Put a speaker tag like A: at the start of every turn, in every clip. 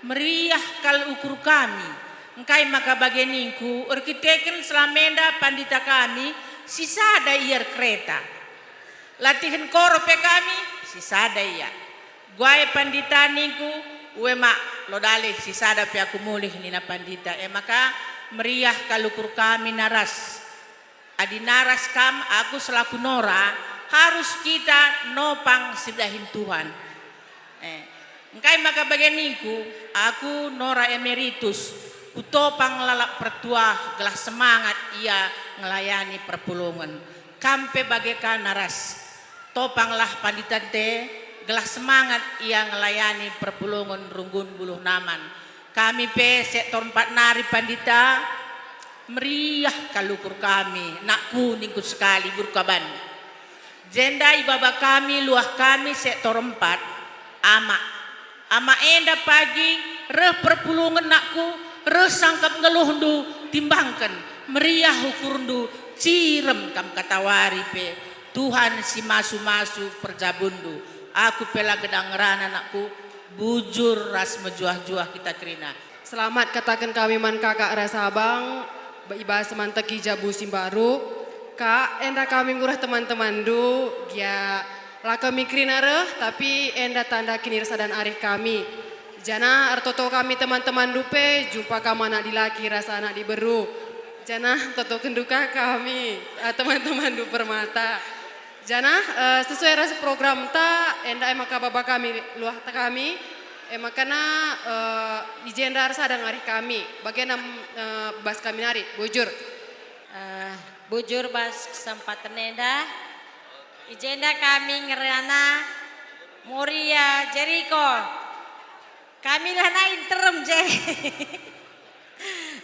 A: meriah kal ukur kami. Engkai maka bageningku, arkiteken selamenda pandita kami, sisada iar kereta. Latihan korope kami, sisada iya. Guai pandita ningku, uema lodale sisada pe aku mulih nina pandita. Maka meriah kal ukur kami naras. Adi naras kam, aku selaku Nora, harus kita nopang sedahin Tuhan. Engkai maka bageningku, aku Nora emeritus, utopang lalak pertua gelah semangat ia ngelayani perpulungan. Kampe bagaikan naras, topanglah panditan te, gelah semangat ia ngelayani perpulungan runggun buluh naman. Kami pe sektor 4 nari pandita, meriah kalukur kami, nak kuningku sekali burkaban. Jenda ibaba kami, luah kami sektor 4, ama enda pagi, reh perpulungan nakku, reh sangkap ngeluhundu, timbangkan, meriah ukurundu, cirem kam katawari pe, Tuhan si masu-masu perjabundu, aku pela gedang rana nakku, bujur ras mejuah-juah kita kerina.
B: Selamat katakan kami man kakak rasa abang, iba semanteki jabu simbaru, kak enda kami ngurah teman-teman du, ya lah kami krinare, tapi enda tanda kini rasa dan arih kami. Jana artoto kami teman-teman dupe, jumpa kamu anak dilaki rasa anak diberu. Jana toto kenduka kami, teman-teman du permata. Jana sesuai rasa program ta, enda emaka baba kami, luah ta kami, emakana ijenda rasa dan arih kami. Bagian bas kami nari, bujur.
C: Bujur bas kesempatan enda. Ijenda kami ngerana Moria Jericho. Kami lah naik terem je.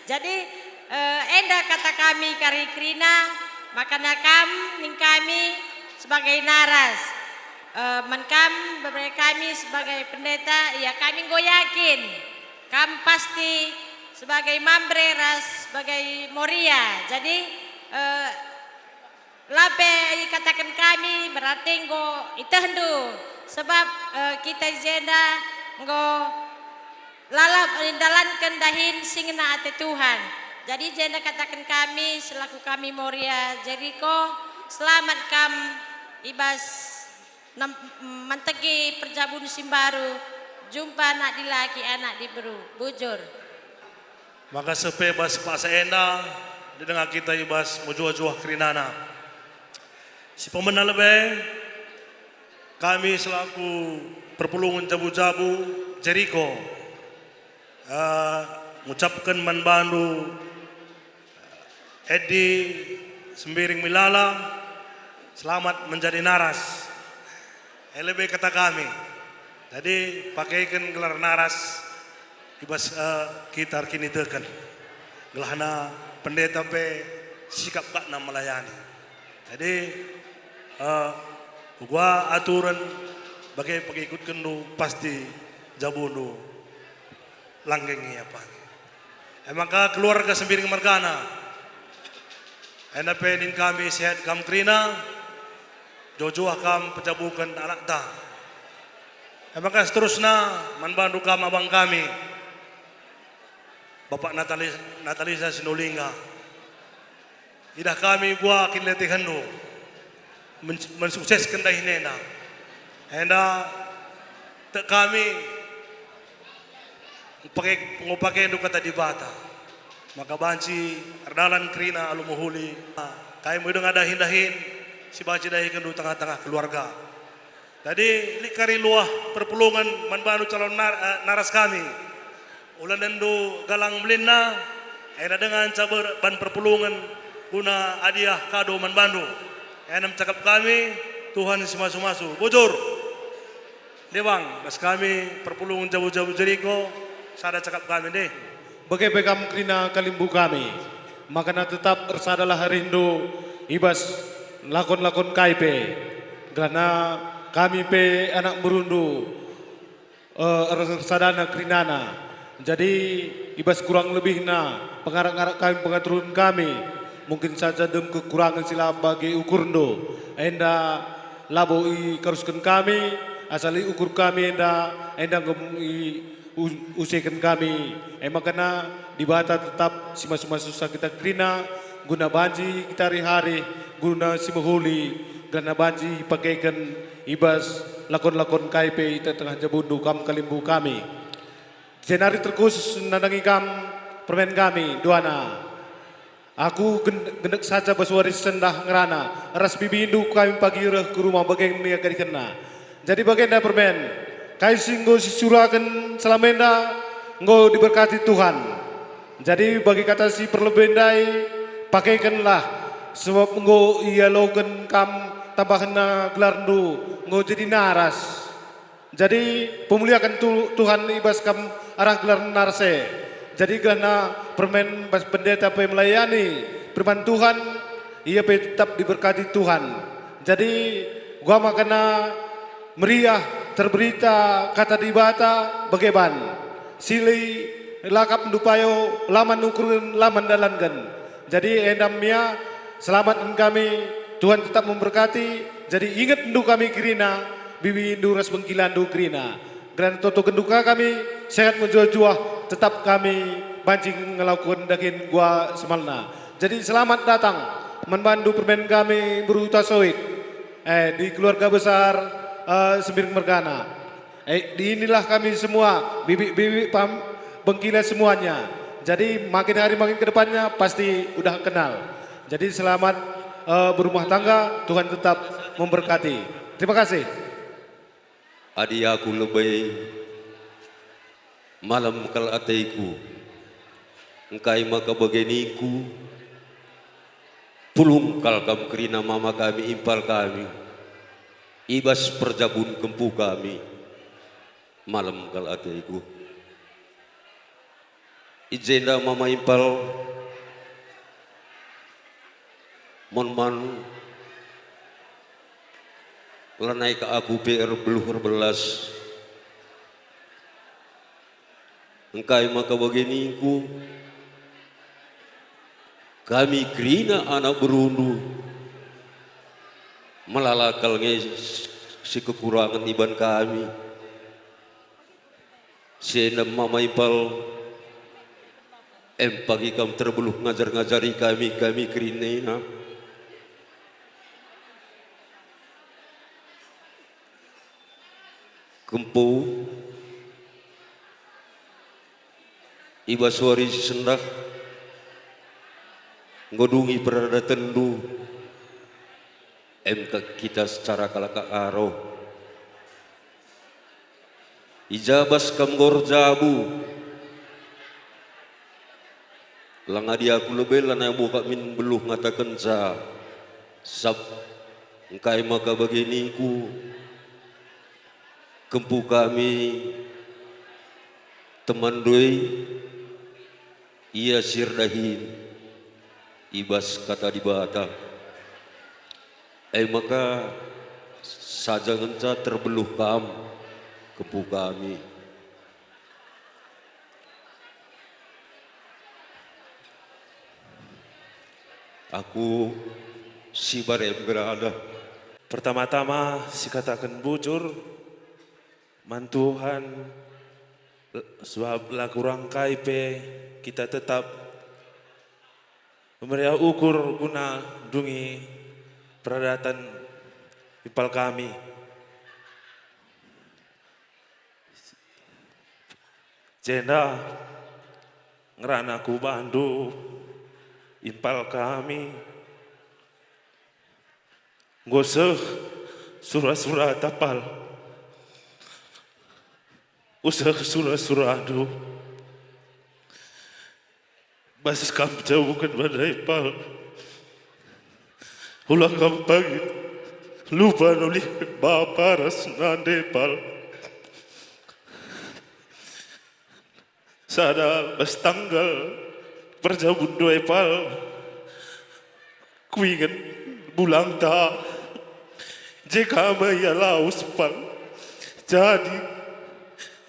C: Jadi enda kata kami kari krina, makanya kami sebagai naras. Kami sebagai pendeta, ya kami yakin kami pasti sebagai mambreras, sebagai Moria. Jadi labe katakan kami berarti itu hendu sebab kita jenda lalap dalankan dahin singna ate Tuhan. Jadi jenda katakan kami selaku kami Moria Jericho, selamat kam ibas mantegi perjabun simbaru, jumpa anak di laki anak di beru bujur.
D: Maka sepebas Pak Saenda dengan kita ibas mojua-jua kerinana. Si pemenang lebih kami selaku perpulungan jabu-jabu Jericho mengucapkan manbandu Edi Sembiring Milala selamat menjadi naras. Lebih kata kami. Jadi pakaikan gelar naras ibas kita kini tekan. Gelahna pendeta pe sikap kakna melayani. Jadi gua aturan bagai pengikut kendu pasti jabunu langgengi apa. Maka keluarga Sembiring Margana. Enda penin kami sehat kam krina. Jojo akam pejabukan anak ta. Maka seterusnya manbandu kam abang kami. Bapak Natalisa Sinulinga. Idah kami gua kinleti hendu mensukseskan dahinena. Enda kami pakai duka tadi bata. Maka banci ardalan krina alumuhuli. Kami mudeng ada dahin si baci dahi kendu tengah-tengah keluarga. Jadi likari luah perpulungan manbandu calon naras kami. Ulan dendu galang melina. Ena dengan cabar ban perpulungan guna hadiah kado manbandu. Enam cakap kami Tuhan si masu-masu. Bujur. Dewang, mas kami perpulungan jabu-jabu Jericho. Sada cakap kami deh.
E: Bagai pekam krina kalimbu kami. Makanya tetap bersadalah rindu ibas lakon-lakon KIP karena kami pe anak berundu sadana krinana. Jadi ibas kurang lebihna pengarang-arang kami pengaturun kami mungkin saja dem kekurangan sila bagi ukurndo enda labo i karuskan kami asali ukur kami enda usikan kami makanya dibata tetap sima-sima susah kita krina guna banji kita hari-hari guna simuhuli guna banji pakaikan ibas lakon-lakon KIP itu tengah jabundu kam kalimbu kami. Senari terkhusus nandangi kam permen kami duana. Aku gendek saja baswaris sendah ngerana ras bibindu kami pagi reh ke rumah bagian mia kari kena. Jadi bagian dah permen kai singgo sisurakan selamenda nggo diberkati Tuhan. Jadi bagi kata si perlebendai pakaikanlah sebab nggo iya loken kam tambahna gelar ndu nggo jadi naras. Jadi pemuliakan Tuhan ibas kam arah gelar narse. Jadi karena permen bas pendeta pe melayani firman Tuhan ia pe tetap diberkati Tuhan. Jadi gua makana meriah terberita kata dibata bageban sili lakap dupayo laman ukurun laman dalangan. Jadi endamnya selamatkan kami Tuhan tetap memberkati. Jadi ingat ndu kami kirina bibi ndu ras bengkilan ndu kirina. Gran toto kenduka kami sehat menjual-jual tetap kami bancing ngelakukan dakin gua semalna. Jadi selamat datang membantu permen kami beruta soik di keluarga besar Sembiring Margana. Di inilah kami semua bibi pam bengkila semuanya. Jadi makin hari makin ke depannya pasti udah kenal. Jadi selamat berumah tangga, Tuhan tetap memberkati. Terima kasih.
F: Adi aku lebih malam kal ataiku engkai maka bageniku pulung kal kam kerina mama kami impal kami ibas perjabun kempu kami malam kal ataiku ijenda mama impal mon lanai ka aku PR beluhur belas engkai maka baginingku kami krina anak berundu melalakal si kekurangan iban kami sena mama ipal pagi kamu terbeluh ngajari kami krina kempu iba suari sendak ngodungi berada tendu kita secara kalaka aro ijabas kam gorjabu langadi aku lebih lana buka min beluh ngatakan sab engkai maka baginiku kempu kami teman doi ia sirdahin ibas kata di bata maka saja ngenca terbeluh kam kempu kami aku si barem gerada
E: Pertama-tama si katakan bujur mantuhan sebab lah kurang kaipe kita tetap memberi ukur guna dungi peradatan ipal kami. Jenda ngeranaku bandu ipal kami ngoseh surah-surah tapal usah surah-surah adu basis kam jauh bukan badai pal ulang kam pagi lupa nulis bapa rasnande pal sada bas tanggal perjabun dua pal kuingan bulang ta jika maya laus pal jadi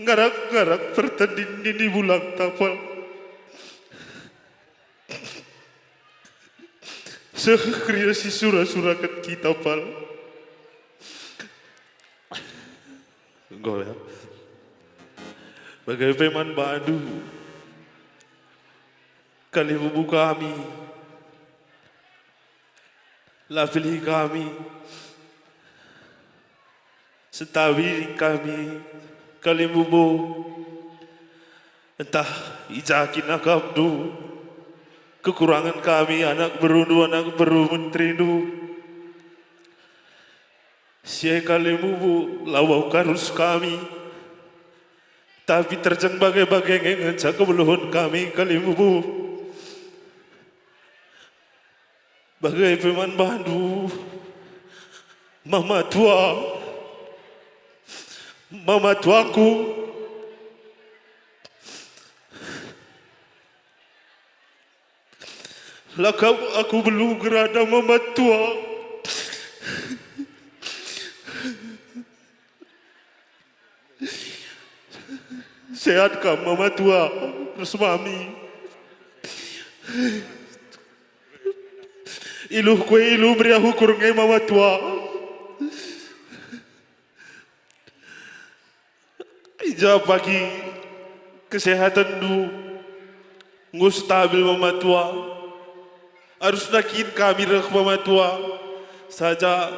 E: ngarak-ngarak pertanding ini bulang tapal sekreasi surah-surahkan kita pal golek bagai peman badu kali bubu kami la pilih kami setawi kami kali bubu entah ijakin akabdu kekurangan kami anak beru menterindu siai kali bubu lawau karus kami tapi terjang bagai-bagai ngencak kebeluhun kami kali bubu bagai peman bandu mama tuaku lakau aku belum gerada mama tua sehatkah mama tua terus mami iluh beri ukur ngai mama tua ijab bagi kesehatan du ngus stabil mama tua harus nakin kami rek mama tua saja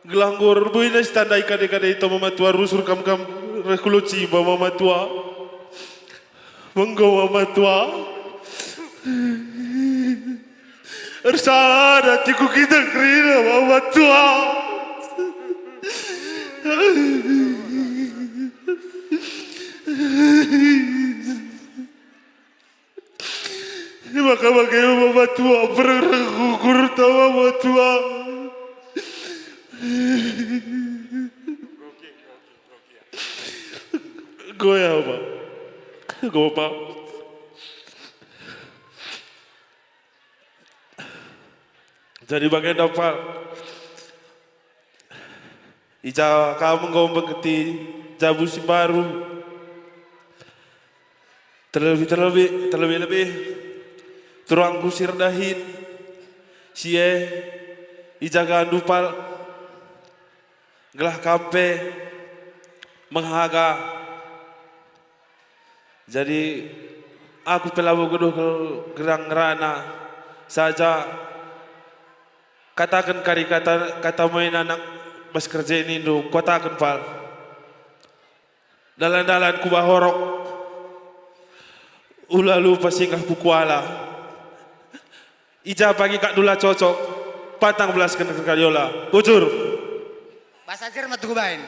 E: gelanggor boy na standai kade-kade itu mama tua rusur kam rekuluci mama tua menggo mama tua Ersada tiku kita kerina mama tua maka bagaimana mama tua berkukur tahu mama tua goya apa gopa
G: Jadi bagai dapat ija kamu ngomong mengerti jabu si baru terlebih turang kusir dahin sie ija gandupal gelah kampe menghaga. Jadi aku pelabu geduh ke gerang rana saja katakan kari kata main anak mas kerja ini do katakan pal dalan-dalan ku bahorok ulalu pasingah pukuala ija pagi kak dula cocok patang belas kena kayola bujur
H: bahasa Jerman tuh bain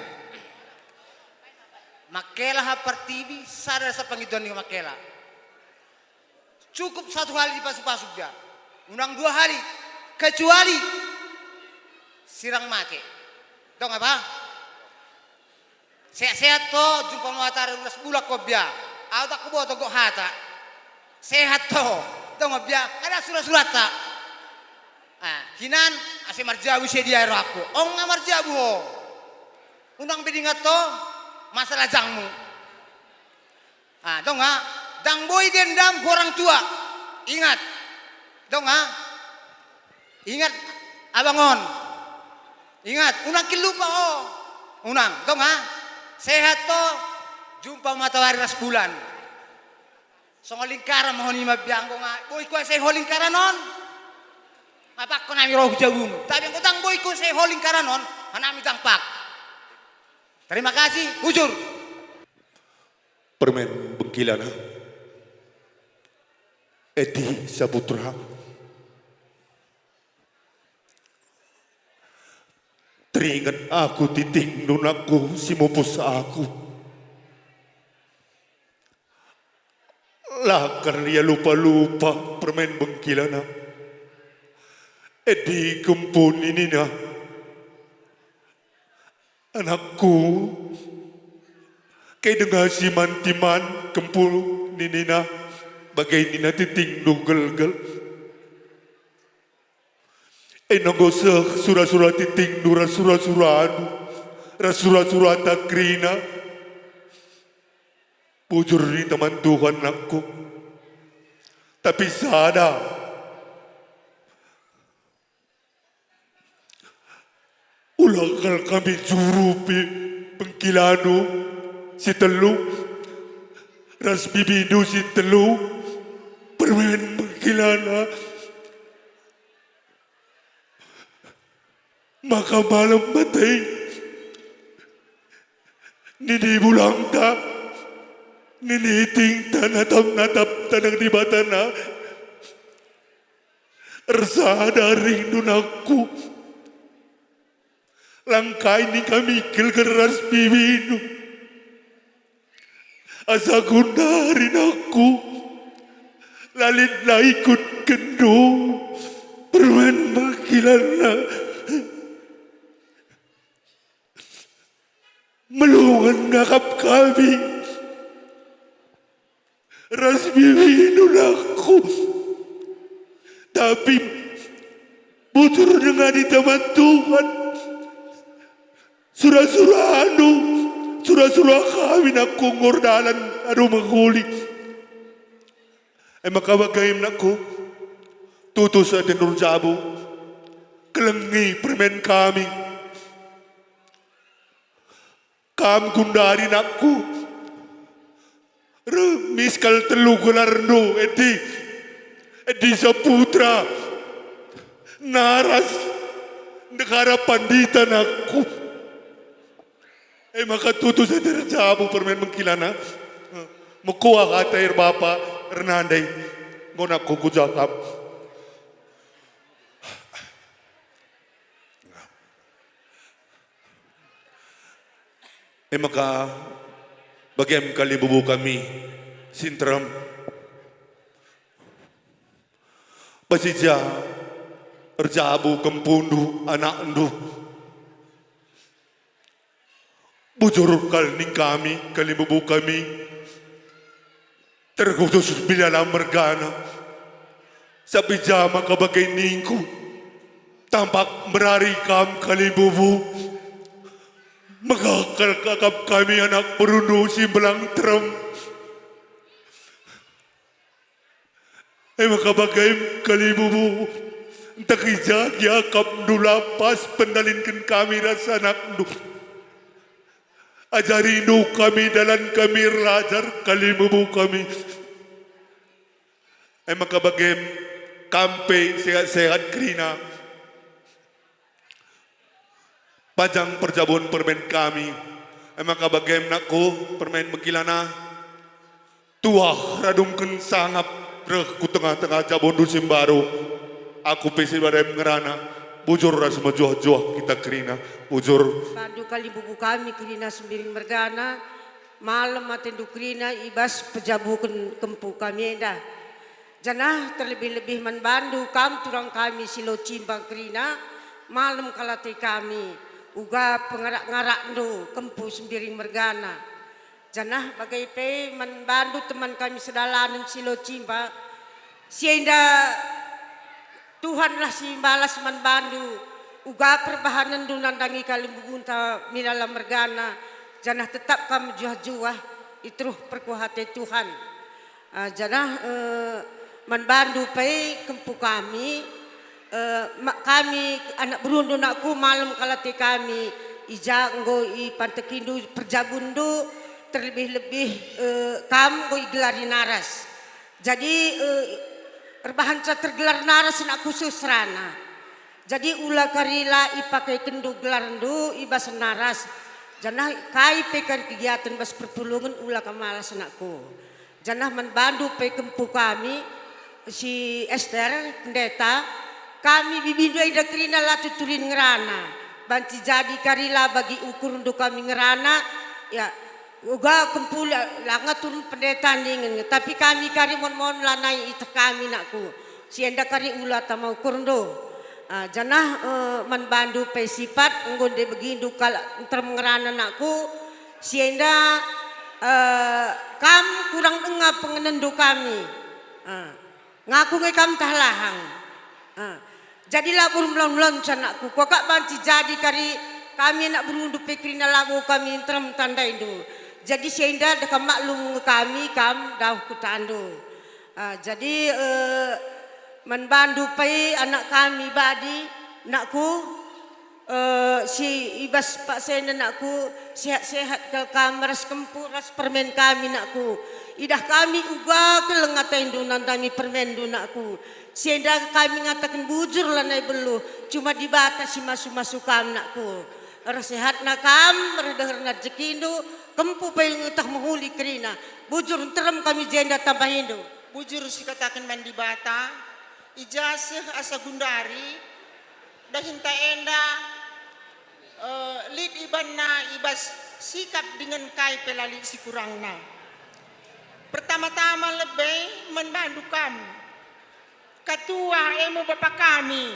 H: makela hapartibi sadar sa pangidon ni makela cukup 1 hari dipasuk-pasuk dia unang 2 hari kecuali sirang make tau nggak apa sehat-sehat to jumpa matahari ulas bulak ko biya aku tak kubo to go hata sehat to tau nggak biya ada surat-surat tak hinan ase marjabu se dia aku ong nga marjabu ho unang bidingat to masalah jangmu tau nggak dang boy dendam orang tua ingat tau nggak ingat abangon ingat unang kilupa unang tau nggak sehat to jumpa matahari ras bulan songo lingkaran mohon ima biangko nga boy ko say holingkaran non apak ko nami roh jawum tapi ang utang boy ko say holingkaran non hanami tangpak. Terima kasih, bujur.
E: Permen Bengkilana Edi Saputra teringat aku titing nunakku si mupus aku lakar dia lupa-lupa permen Bengkilana Edi kumpun ini na anakku kay dengar si mantiman kempul ninina bagay nina titing nugal-gal ay nangosah surah-surah titing nura surah-surahanu rasura-surah takrina bujur ni teman Tuhan aku tapi sada ulangkal kami jurupi Bengkilano si telu ras bibinu si telu permen Bengkilana maka malam matay nini bulang ta nini ting natap tanang di batana ersada rindu aku langkah ini kami keras bibinu asa gundarin aku lalit na ikut kendo permen Bengkilana melungan nakap kami ras bibinu aku tapi butur dengan di teman Tuhan surah-surah kami nak kungor dalan anu menghuli makabagayim naku tutus sa tenur jabu kelengi permen kami gundarin aku miskal telu gularno edi Saputra naras negara panditan aku maka tutus sa terjabu permen Bengkilana makuha ka tayo bapa Hernanday ngonak ko kujakap maka bagayam kalibubu kami sintram pasija erjabu kempundu anak endu bujur kalning kami kalibubu kami terkhusus bila mergana sa pijama kabagay ningku
D: tampak merari kam kalibubu. Megakal kakap kami anak berundu si belang terem. Maka bagai kalibubu. Entah kijak ya kap dulapas pendalinkan kami rasa anak du. Ajari nu kami dalam kami rajar kalibubu kami. Maka bagai kampe sehat-sehat krina. Pajang perjabun permen kami. Maka bagai nakku permen begilana. Tuah radungkan sangap reh ku tengah-tengah jabon dusim baru. Aku pesi badai mengerana. Bujur ras majuah-juah kita krina. Bujur.
I: Bandu kali buku kami krina sembiring mergana. Malam matendu krina ibas pejabukan kempu kami dah. Janah terlebih-lebih manbandu kam turang kami silo cimbang krina. Malam kalate kami. Uga pengarak-ngarak do kempu sembiring mergana. Janah bagai pe manbandu teman kami sedalanan silo cimba. Sienda Tuhanlah si balas manbandu. Uga perbahanan do nandangi kalimbunta minala mergana. Janah tetap kami juah-juah itruh perkuhate Tuhan. Janah manbandu pe kempu kami. Kami anak berundu nakku malam kalate kami ijanggo i pantekindu perjabundu terlebih-lebih kam go igelari naras. Jadi erbahan tergelar naras nak khusus rana. Jadi ula karila ipakai kendu gelarndu ibas naras. Janah kai pekar kegiatan bas perpulungan ula kamalas anakku. Janah manbandu pe kempu kami si Esther pendeta. Kami bibindu ida krina latu turin ngerana. Banci jadi karila bagi ukur untuk kami ngerana. Ya, uga kempula langa turun pendeta ningin. Tapi kami kari mon lanai itu kami nakku. Sienda kari ula tamau kurndo. Janah manbandu pe sifat ngonde begindu kal terem ngerana nakku. Sienda kam kurang dengar pengenendu kami. Ngaku ngai kam tahlahang. Jadilah burung-burung canakku. Kokak banci jadi kari kami nak berundup pekrina labu kami terem tanda itu. Jadi sehingga dekat maklum kami kam dah kutandu. Jadi manbandu pai anak kami badi nakku si ibas Pak Sena nakku sehat-sehat ke kamar kempu ras permen kami nakku. Idah kami uga kelengatain do nandangi permen do nakku. Sehingga kami ngatakan bujur lah naik belu. Cuma dibatasi masuk-masuk kam nakku. Resehat nakam, redeher najekindo. Kempu payung utah menghuli kerina. Bujur terem kami jenda tambah indo.
A: Bujur si katakan mandi bata. Ijazah asa gundari. Dahinta enda. Lid ibanna ibas sikap dengan kai pelali si kurangna. Pertama-tama lebih membantu kami. Ketua emu bapak kami.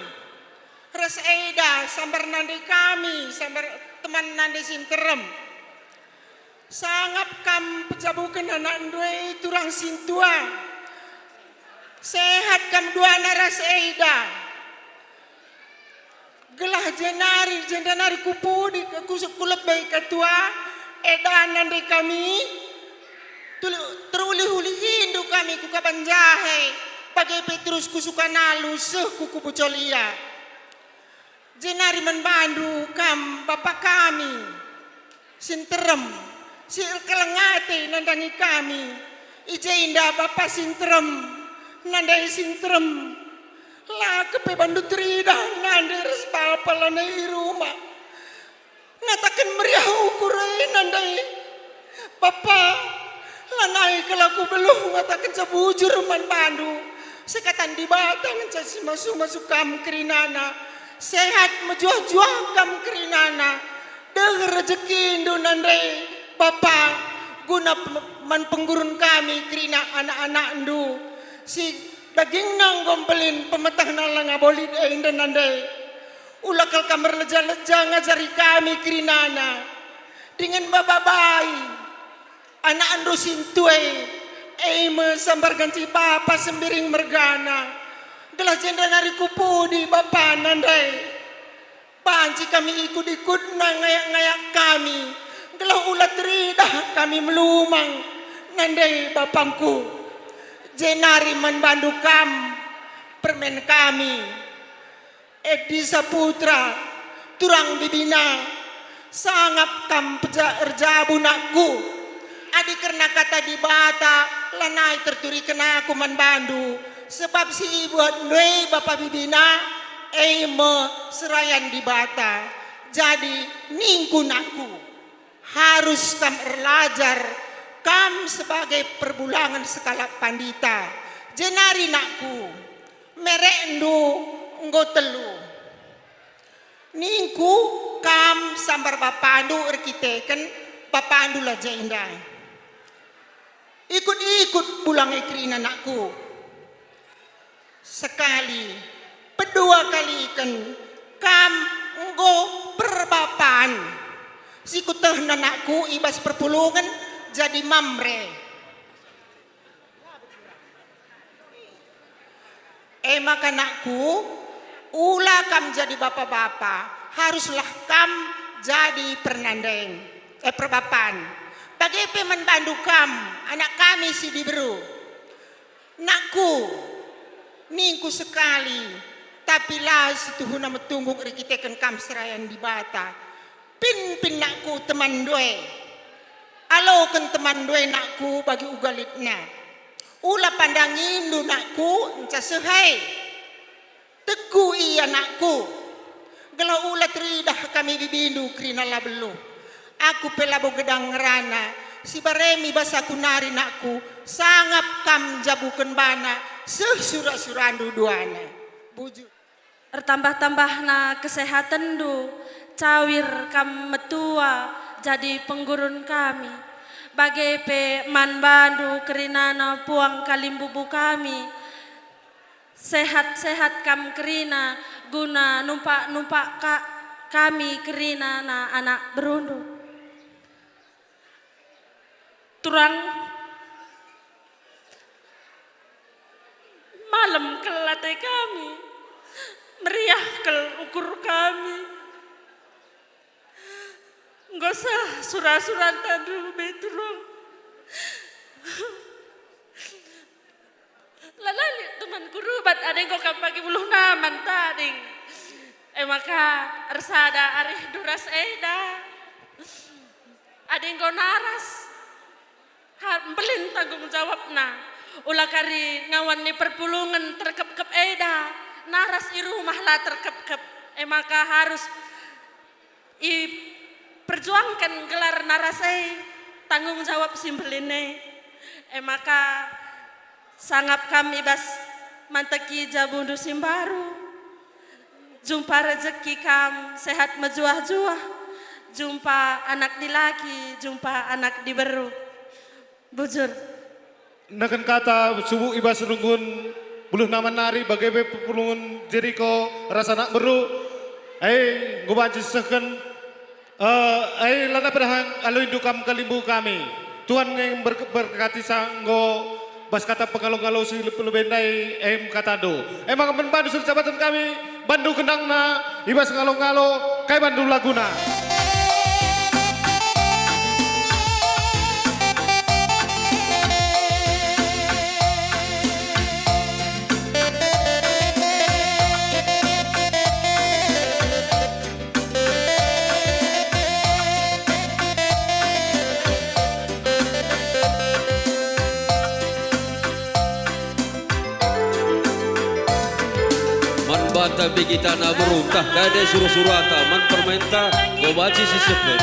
A: Res Eda sambar nande kami. Sambar teman nande sinterem. Sangap kam pejabukan anak dua turang sintua. Sehat kam dua naras Eda. Gelah jenari kupudi kusuk kulep baik ketua. Eda nande kami. Teruli-huli hindu kami kukaban jahe. Bagai Petrus kusuka nalu kuku bucolia. Jenari manbandu kam bapak kami. Sinterem. Si kelengate nandangi kami. Ija indah bapak sinterem. Nandai sinterem. Lah kepe bandu trida. Nandai res bapak lanai rumah. Ngatakan meriah ukurai nandai. Bapak. Lanai kalau ku belum ngatakan sebujur manbandu. Sekatan di batang casi masuk kam kerinana. Sehat menjuah-juah kam kerinana. Dengar rezeki Indo nandai Bapak guna man penggurun kami kerina anak-anak Indo. Si daging nang gombelin pemetah nalang abolid Indo nandai. Ulakal kamar leja-leja ngajari kami kerinana. Dengan babai anak Indo sintuai. Sambar ganci papa sembiring mergana. Gelah jenda nari kupudi bapak nandai.
J: banci kami ikut-ikut ngayak-ngayak kami. Gelau ulat ridah kami melumang ngandai bapangku. Jenari manbandu kam permen kami. Edi Saputra turang bibina sangap kam erjabu nakku. Adi karena kata di bata lanai terturi kena aku manbandu. Sebab si ibu noi bapak bibina me serayan di bata. Jadi ningku nakku harus kam erlajar kam sebagai perbulangan sekala pandita. Jenari nakku merendu nggo telu. Ningku kam sambar bapandu erkiteken bapandu lah jenda. Ikut-ikut pulang ikrin anakku. Sekali, kedua kali kan kam nggo perbapan. Si kuteh anakku ibas perpulungan jadi mamre. Maka anakku ulah kam jadi bapak-bapak haruslah kam jadi pernandeng perbapan. Bagi manbandu kam anak kami si diberu. Nakku ningku sekali tapi lah situhuna metunggung rikitekan kam serayan di bata. Pin nakku teman doe. Alo kan teman doe nakku bagi ugalitna. Ula pandangin lu nakku enca sehai. Teguh iya nakku. Gelau ula teridah kami bibindu krina labelu. Aku pelabo gedang ngerana. Si baremi basaku nari nakku. Sangap kam jabukan bana. Sesura-surandu duana. Bujur.
K: Ertambah-tambah na kesehatan du. Cawir kam metua jadi penggurun kami. Bagai pe manbandu kerinana puang kalimbubu kami. Sehat-sehat kam kerina guna numpak-numpak kami kerina na anak berundu. Turang malam kelate kami. Meriah kel ukur kami. Nggak usah surah-surah tadu beturong. Lalali teman kurubat ada yang kau pagi buluh naman tading. Maka ersada arih duras eda. Ada yang kau naras. Belin tanggung jawab na. Ulah kari ngawan ni perpulungan terkep-kep eda. Naras i rumah lah terkep-kep. Maka harus perjuangkan gelar narasai tanggung jawab simpeline. Maka sangap kami bas manteki jabundu simbaru. Jumpa rezeki kam sehat mejuah-juah. Jumpa anak dilaki, jumpa anak diberu. Bujur.
E: Nakan kata subuh ibas runggun buluh nama nari bagai pepulungan Jeriko rasa nak beru. Ngubanci seken. Lana pedahang aloy dukam kalimbu kami. Tuhan yang berkati sanggo bas kata pengalau-ngalau si lebendai katado. Emang membantu sahabatan kami bandu kendang na ibas ngalau-ngalau kai bandu laguna.
F: Bata kita na berutah kade suruh-surata man permenta gobaci sisepet.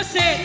K: Musik.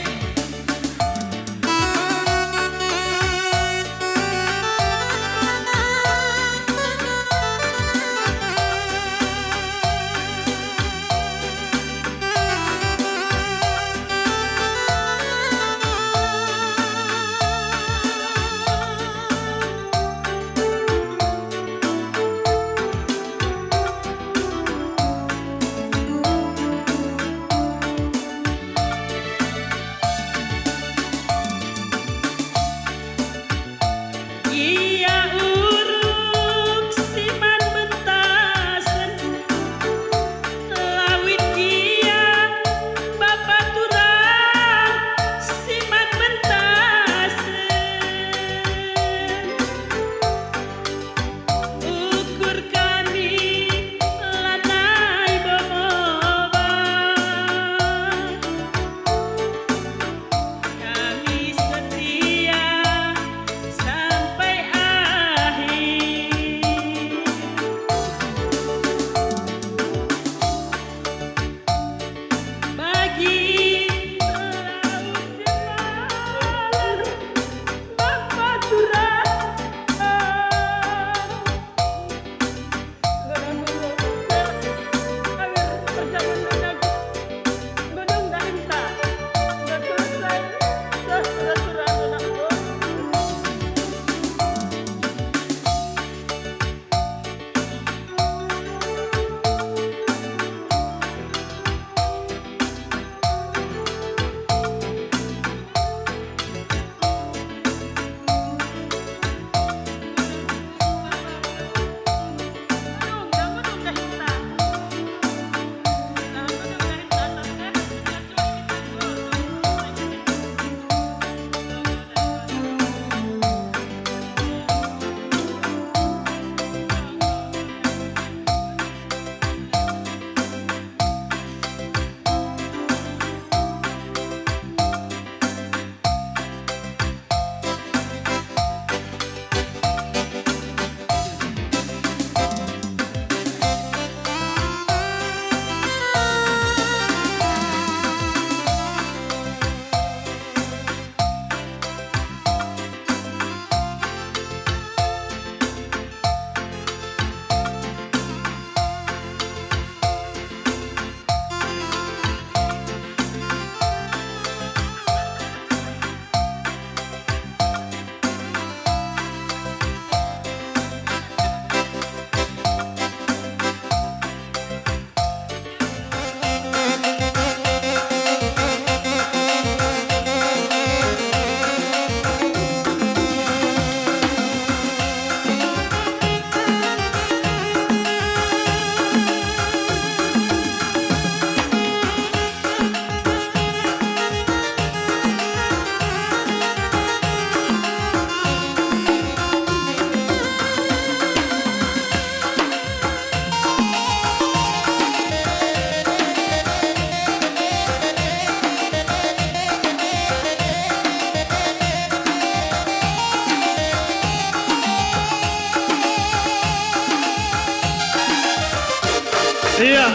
E: Iya,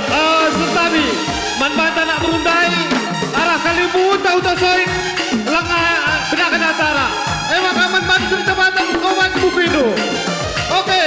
E: setabi manbata nak berundai arah kalimu tahu tasoi langah sedangkan acara. Maka manbata sudah jabatan kawan buku itu. Oke.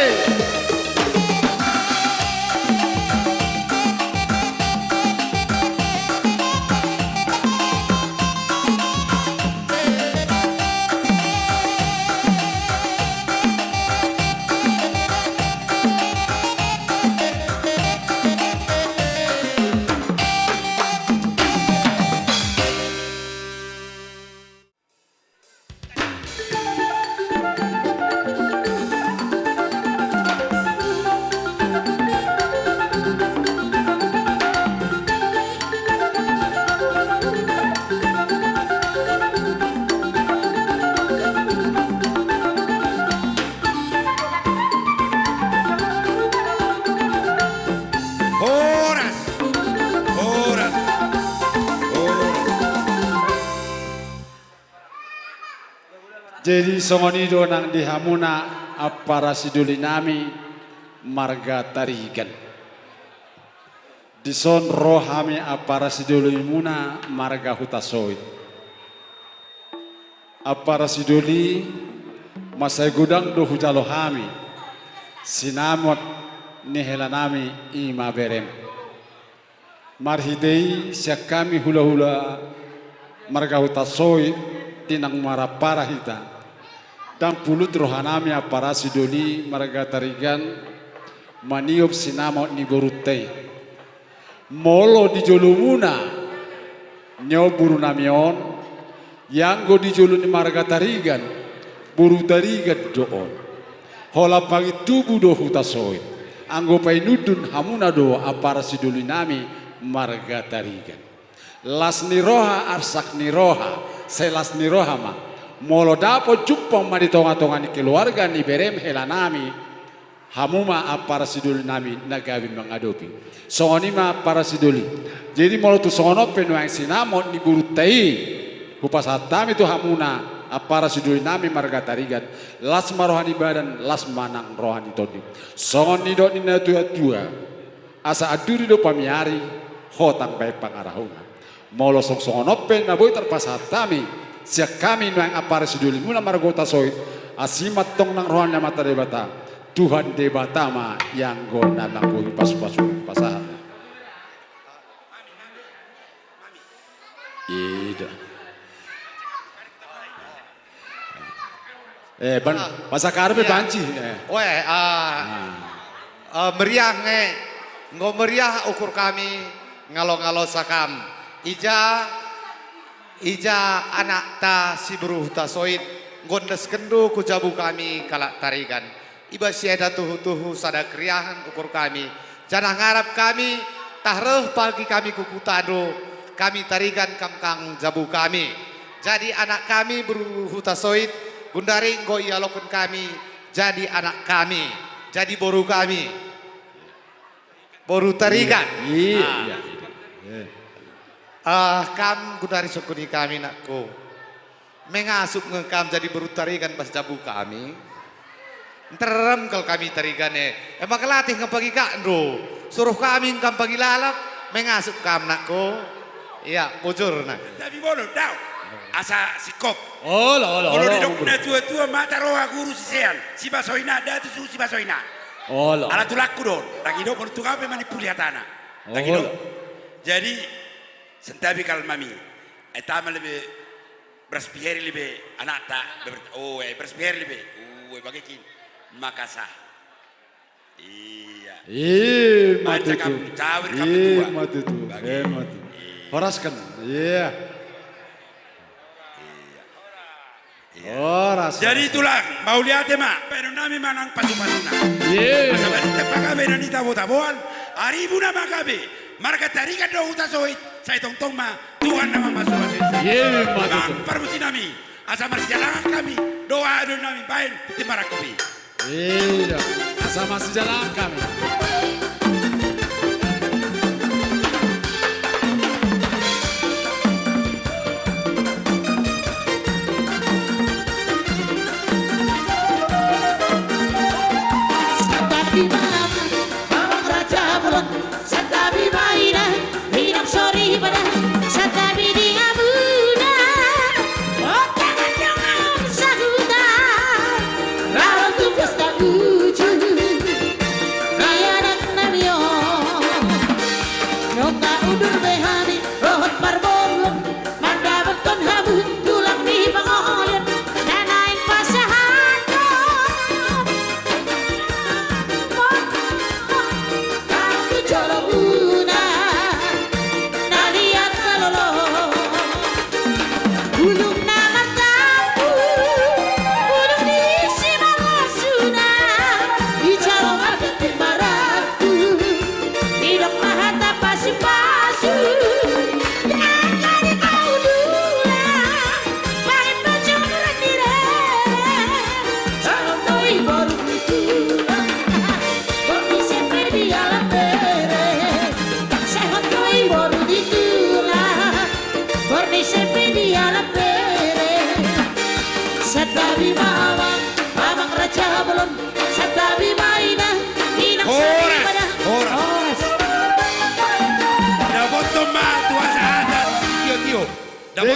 L: Jadi songoni do nang dihamuna apara siduli nami marga tarigan. Dison rohami apara sidoli muna marga hutasoit. Apara sidoli masai gudang do hujalohami. Sinamot nihelanami ima berem. Marhidei siakami hula-hula marga hutasoit tinang marapara hita. Dan pulut rohanami apara sidoli marga tarigan maniop sinamot ni borutei. Molo di jolumuna nyo buru namion yang go di jolu ni marga tarigan buru tarigan doon hola pagi tubu do hutasoy anggo pai nudun hamuna do apara siduli nami marga tarigan las ni roha arsak ni roha selas ni roha ma molo dapo jumpong ma di tonga-tonga ni keluarga ni berem helanami hamuma apara siduli nami nagawi mengadopi songoni ma para siduli jadi mau tu songo penuang sinamon ni burutai hupasatami tu hamuna apara siduli nami marga tarigan las marohani badan las manang rohani todi songoni do ni na tua asa aduri do pamiari hotang bae pangarahuna molo songo pen na boy terpasatami siak kami nuang apara siduli muna margota soit asimat tong nang rohani mata debata Tuhan debatama yang gona nangguhi pas-pasu pasahan. Ida. Ban masa karpe banci.
H: Meriah meriah ukur kami ngalo-ngalo sakam. Ija anak ta si beruh ta soit gondes kendu kujabu kami kalak tarigan. Iba siada tuhu-tuhu sada kriahan ukur kami. Jangan ngarap kami tahreh pagi kami kukutado. Kami tarigan kamkang jabu kami. Jadi anak kami berhutasoit. Gundari nggo ialokun kami. Jadi anak kami. Jadi boru kami. Boru tarigan. Iya. Kam gundari sukuni kami nakku. Mengasup ngekam jadi boru tarigan pas jabu kami. Terem kalau kami tarigane emang kelatih ngapagi kandro suruh kami ngapagi lalap mengasup kam nakko iya bocor nak
M: tapi bodoh tau asa sikop
L: olah
M: didok na tua mata roha guru sisean si basoina ada tu si basoina ala tulakku don lagi do perlu kape manipuli hatana lagi do jadi sentabi kal mami etama lebih berspieri lebih anak tak berspieri lebih bagaimana Makasah. Iya.
L: Mati tu. Mati tu. Horaskan. Iya. Horas.
M: Jadi itulah mau lihat mak. Penunami manang pasu-pasuna.
L: Iya.
M: Tepakabe nani tabo-taboan. Aribuna makabe. Marga tarikan do uta soit. Saya tong-tong ma Tuhan nama masuk-masuk.
L: Iya. Mati tu.
M: Permusi nami. Asa marsialangan kami. Doa do nami bain timarakubi.
L: Iya, asal masih jalan kami.
N: Satabi mama, mama raja bulan. Satabi maina, minam sori pada. Satabi di abuna, otak jangan sahuda. Kalau tu pesta ujung, ayanak namio. Nyoka udur behani, rohot parbolon. Manda beton habu, tulang di pangolen. Nanain pasahan. Kalau tu jolo una, naliat kalolo. Ulung nama tahu, ulung di simalasuna. Ijalo marketing baraku, hidok mahata pasu-pasu. Jangan kau dula, main baju rendire. Salon doi baru kutulah, kopi sempre di alam bere. Sehat doi baru ditulah, kopi sempre di alam bere. Satabi mawang, mamang raja belum. Satabi maina, minang sari pada. Horas.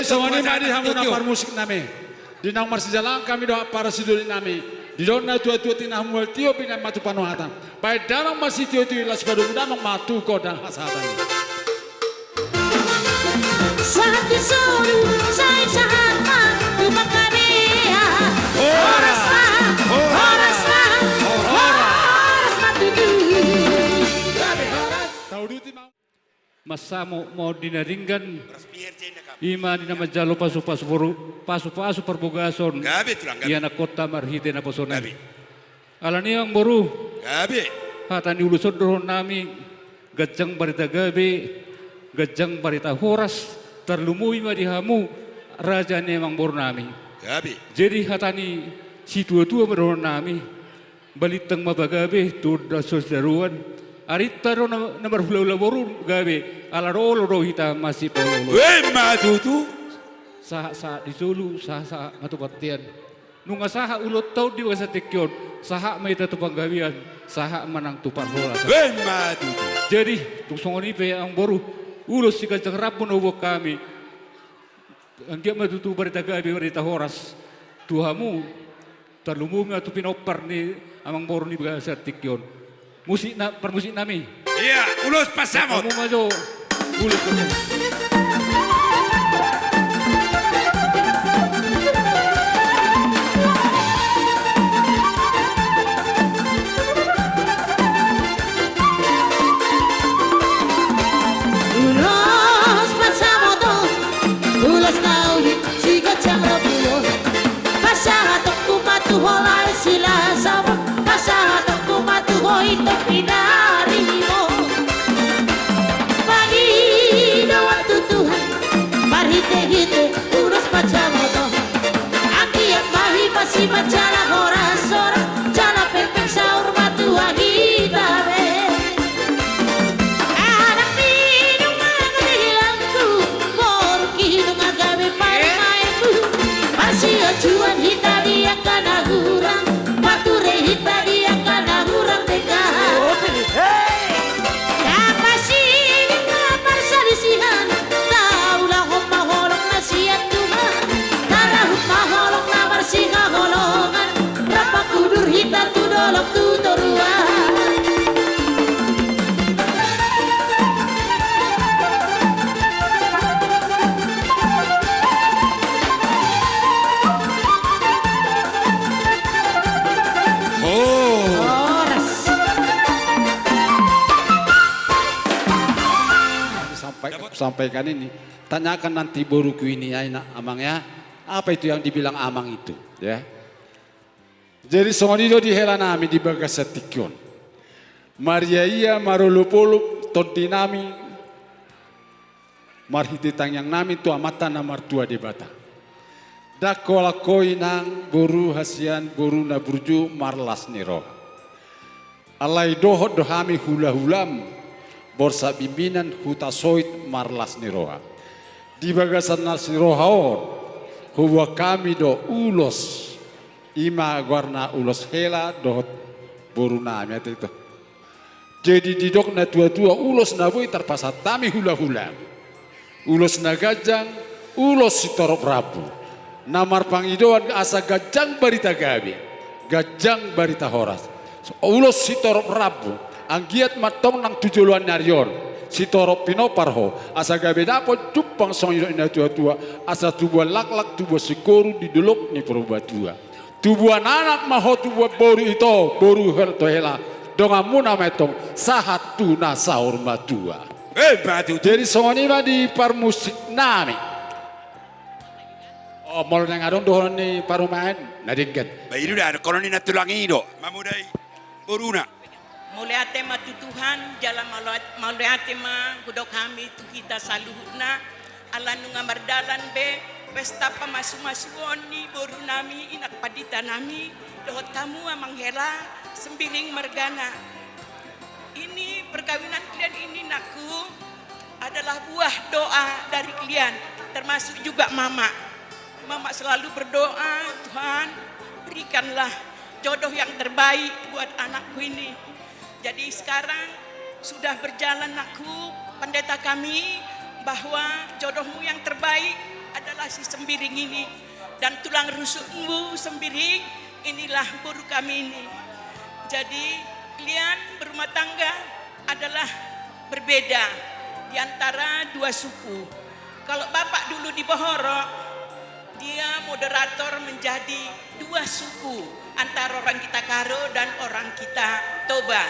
L: Jadi semua ini mari hamu napar musik nami. Di nang marsi jalan kami doa para sidoli nami. Di dona tua-tua tina hamu tio pina matu panuhatan. Baik dalam masih tio-tio las padu damang matu kodang hasatan.
N: Saat disuruh saya sama Tumakarea Horas
O: Masa mau dinaringkan ima di nama jalo pasu perbogason iya na kota marhite na posona alani ang boru hatan di uluson doron nami gajang barita gabi gajang barita horas terlumui ma di hamu raja ni emang boru nami jadi hatani si tua-tua meron nami balitang mabagabe tuda sosdaruan arita ro na marhula boru gabe ala rolo hita masih pololo
M: matutu
O: sa di Sulu sa matubatian nunga saha ulot tau di wasa tekyon saha may tatupang gawian saha manang tupar bola
M: matutu
O: jadi tuksongoni pe ang boru ulos si kajang rapon ubok kami ang dia matutu barita gabi barita horas tuhamu terlumumi atau pinopar ni amang boru ni bahasa tekyon musik na permusik nami
M: iya ulos pasamos
O: kamu maju ulos kamu
N: Ulos pasamoto Ulos nauli Siga chama bulo Pasahatok kumatu holal sila sama Pasahatok kumatu hoito pinari mo Pagi dawat tutuhan Marhite-hite Ulos pasamoto Akiat mahi pasi macala horas-horas Jala pepeng saur matu ahitabe Cuan hita dia kana hurang Bature hita dia kana hurang dekat Kapasih ngapar salisihan Taulah homa holong nasihat Tuhan Tarahut maholong namar singa holongan Berapa kudur hita tu dolok tu toruan
L: Sampaikan ini, tanyakan nanti boruku ini ya amangnya, apa itu yang dibilang amang itu, ya. Jadi songonido di hela nami di bagas setikyon, Maria iya marolopolo tontinami, marhititang yang nami tu amatan namar tua di bata. Dakola koinang boru hasian boru na burju marlas niro. Alai dohot dohami hula hulam. Borsa bimbinan huta soit marlas niroha. Di bagasan nas nirohaon huwa kami do ulos ima guarna ulos hela do boruna mi itu. Jadi di dok na tua-tua ulos na boy terpasat tami hula-hula. Ulos na gajang ulos sitorop rabu. Namar pangidoan asa gajang barita gabi. Gajang barita horas. Ulos sitorop rabu. Anggiat matong nang tujuluan narion si torop pinoparho asa gabe dapo jupang song ina tua-tua asa tubuh lak-lak tubuh sikoru di delok ni perubatua tubuh anak maho tubuh boru itu boru herto hela dongamuna metong sahat tuna saur matua jadi songoni ma di parmusik nami oh mol nang adon dohon ni parumahan nadingket
M: bayi udah koloni natulang ido mamudai boruna
A: Mulai tema tutuhan jalan mulai tema gudok kami tu kita saluhna ala nunga mardalan be pesta pamasu-masuon ni boru nami inak padita nami dohot kamu amang hela sembiring mergana ini perkawinan kalian ini naku adalah buah doa dari kalian termasuk juga mama selalu berdoa Tuhan berikanlah jodoh yang terbaik buat anakku ini. Jadi sekarang sudah berjalan aku pendeta kami bahwa jodohmu yang terbaik
J: adalah si Sembiring ini. Dan tulang rusukmu Sembiring, inilah boru kami ini. Jadi kalian berumah tangga adalah berbeda di antara dua suku. Kalau bapak dulu di Bohorok, dia moderator menjadi dua suku antara orang kita Karo dan orang kita Toba.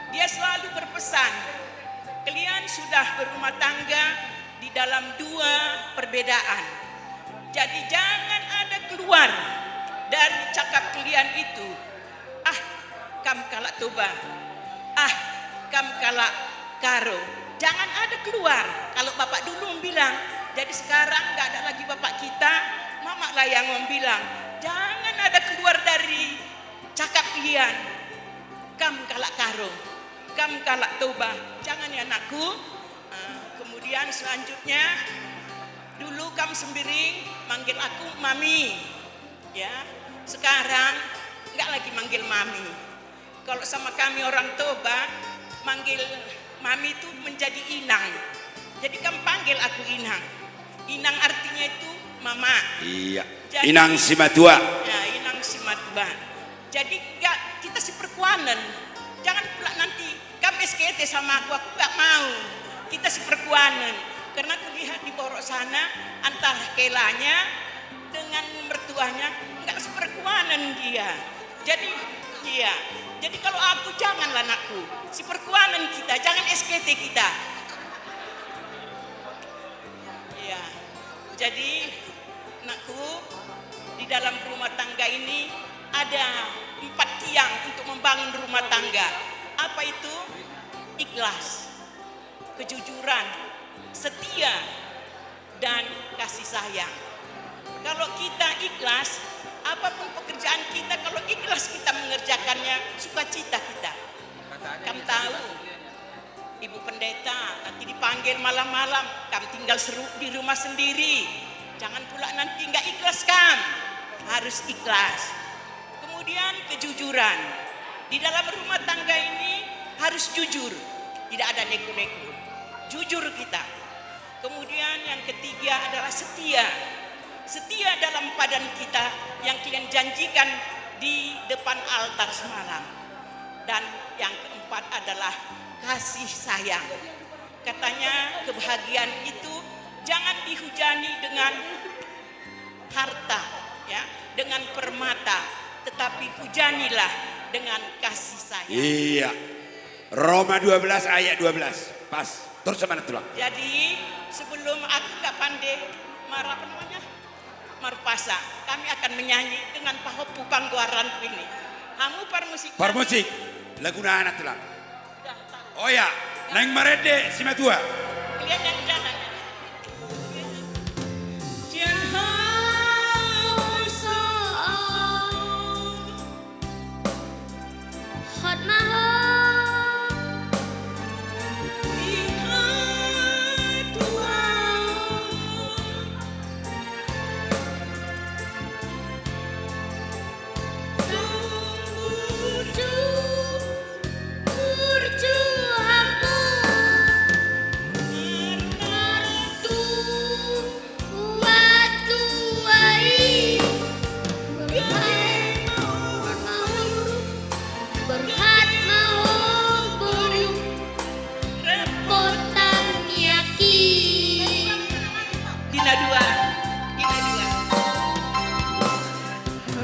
J: Dia selalu berpesan, kalian sudah berumah tangga di dalam dua perbedaan. Jadi jangan ada keluar dari cakap kalian itu. Kam kalak Toba, kam kalak Karo. Jangan ada keluar. Kalau bapak dulu bilang, jadi sekarang nggak ada lagi bapak kita, mama lah yang bilang, jangan ada keluar dari cakap kalian. Kam kalak Karo, kam kalak Toba. Jangan ya anakku. Kemudian selanjutnya, dulu kam Sembiring manggil aku mami, ya. Sekarang nggak lagi manggil mami. Kalau sama kami orang Toba, manggil mami itu menjadi inang. Jadi kamu panggil aku inang. Inang artinya itu mama.
M: Iya.
J: Jadi,
M: Inang Simatua.
J: Ya, Inang Simatua. Jadi nggak, kita si perkuanan. Jangan pula nanti kamu SKT sama aku nggak mau. Kita si perkuanan. Karena terlihat di Borok sana antara kelanya dengan mertuanya nggak seperkuanan dia. Jadi iya. Jadi kalau aku janganlah anakku, si perkuanan kita, jangan SKT kita. Iya. Jadi anakku, di dalam rumah tangga ini ada 4 tiang untuk membangun rumah tangga. Apa itu? Ikhlas, kejujuran, setia, dan kasih sayang. Kalau kita ikhlas, apapun pekerjaan kita, kalau ikhlas kita mengerjakannya, sukacita kita. Kamu tahu, ibu pendeta nanti dipanggil malam-malam, kamu tinggal di rumah sendiri. Jangan pula nanti nggak ikhlas kamu, harus ikhlas. Kemudian kejujuran. Di dalam rumah tangga ini harus jujur, tidak ada neko-neko. Jujur kita. Kemudian yang ketiga adalah setia. Setia dalam padan kita yang kalian janjikan di depan altar semalam. Dan yang keempat adalah kasih sayang. Katanya kebahagiaan itu jangan dihujani dengan harta, ya, dengan permata, tetapi hujanilah dengan kasih sayang.
M: Iya. Roma 12 ayat 12. Pas. Terus mana tulang?
J: Jadi sebelum aku nggak pandai apa namanya? Marpasa, kami akan menyanyi dengan pahopu pangguaran ini. Kamu permusik.
M: Permusik. Lagu anak tulang. Oh ya, Neng Marede Simatua.
J: Kalian yang jangan.
N: Hot maho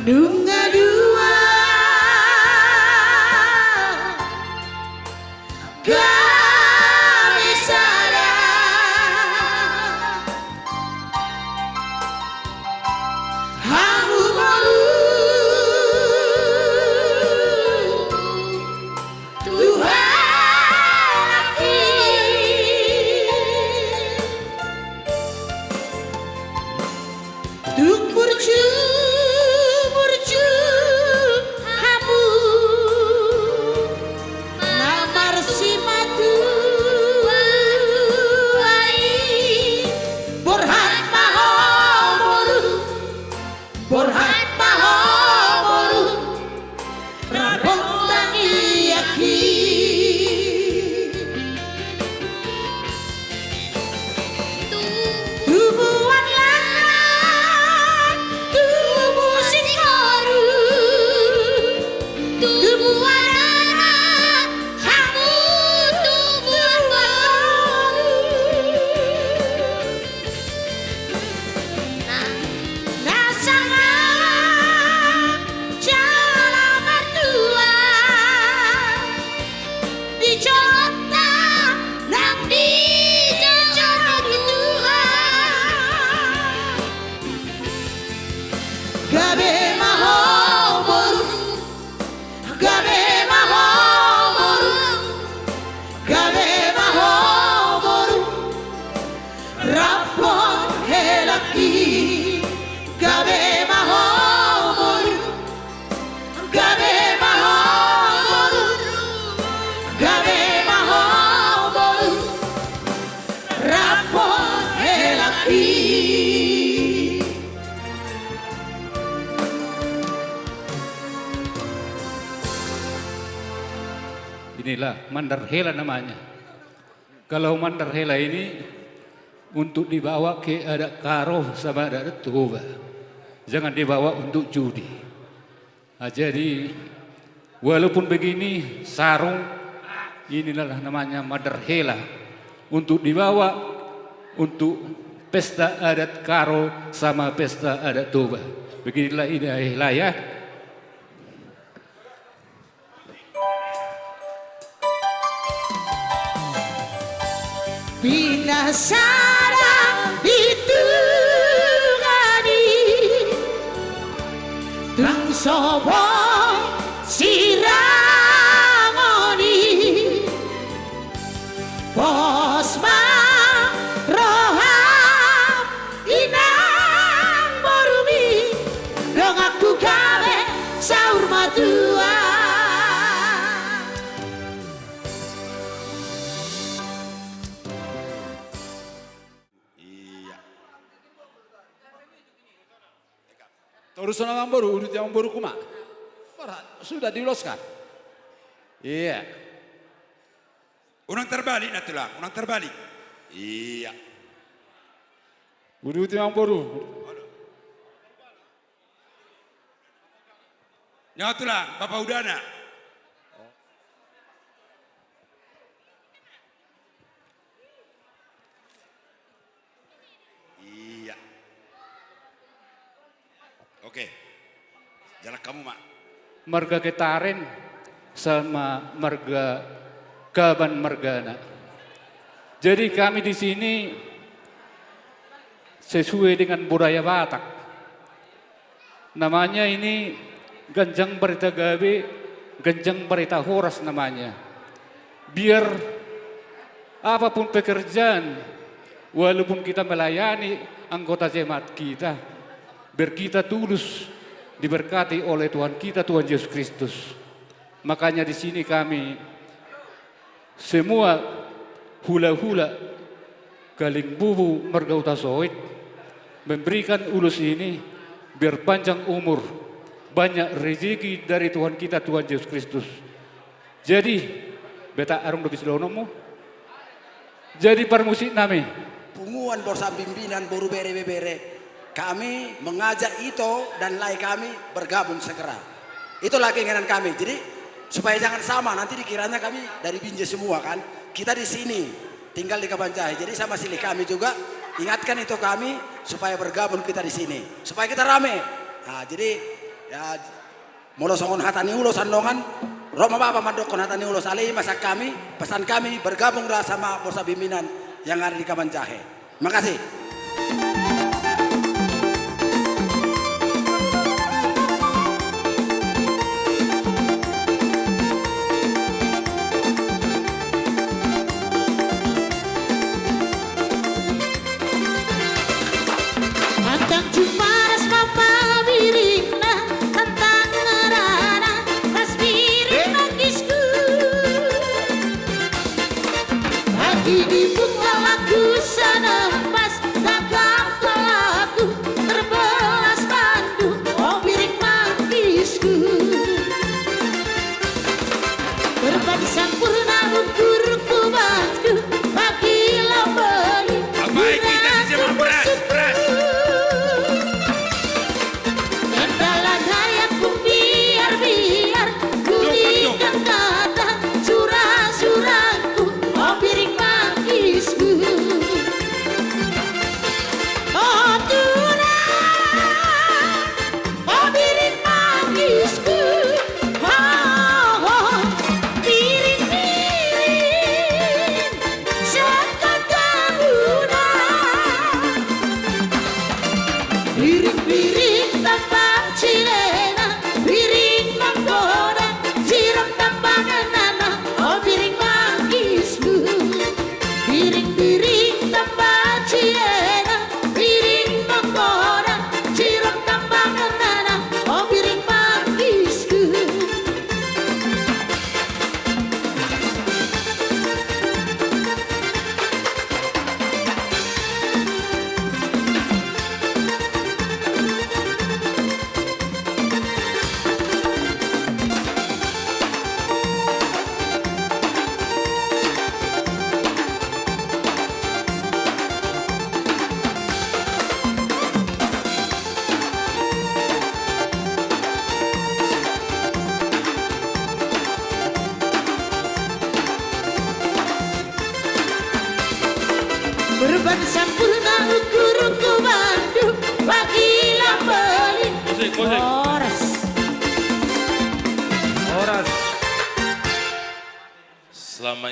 J: Dunga dua Gamisara Hamu baru Tuhan aki Tumpur Tubuhan langit
O: Inilah mandarhela namanya. Kalau mandarhela ini untuk dibawa ke adat karo sama adat toba. Jangan dibawa untuk judi. Nah, jadi walaupun begini sarung inilah namanya mandarhela untuk dibawa untuk pesta adat karo sama pesta adat toba. Beginilah inilah ya.
N: Bila sarang itu gani Tung sobo siramoni Posma roham inang borumi Dong aku gawe saur matua
L: Urusan orang baru, urut yang baru kuma. Sudah diloskan. Iya.
M: Orang terbalik natulang, orang terbalik. Iya.
L: Urut yang baru.
M: Natulang, Bapak Udana. Iya. Oke. Jalan kamu, Mak.
O: Marga Ketaren sama marga Kaban Margana. Jadi kami di sini sesuai dengan budaya Batak. Namanya ini Ganjang Barita Gabe, Ganjang Barita Horas namanya. Biar apapun pekerjaan, walaupun kita melayani anggota jemaat kita, biar kita tulus diberkati oleh Tuhan kita, Tuhan Yesus Kristus. Makanya di sini kami semua hula-hula Galing Bubu Marga Utasoit memberikan ulus ini biar panjang umur, banyak rezeki dari Tuhan kita, Tuhan Yesus Kristus. Jadi beta arung dobis lonomu. Jadi permusik nami.
P: Punguan borsa pimpinan boru bere-bere. Kami mengajak Ito dan lai kami bergabung segera. Itulah keinginan kami. Jadi supaya jangan sama, nanti dikiranya kami dari Binjai semua kan. Kita di sini tinggal di Kabanjahe. Jadi sama silih kami juga ingatkan itu kami supaya bergabung kita di sini. Supaya kita rame. Nah, jadi ya molo songon hatani ulo sandongan Roma Bapak mandokon hatani ulo salih masak kami, pesan kami bergabung dah sama borsa pimpinan yang ada di Kabanjahe. Makasih.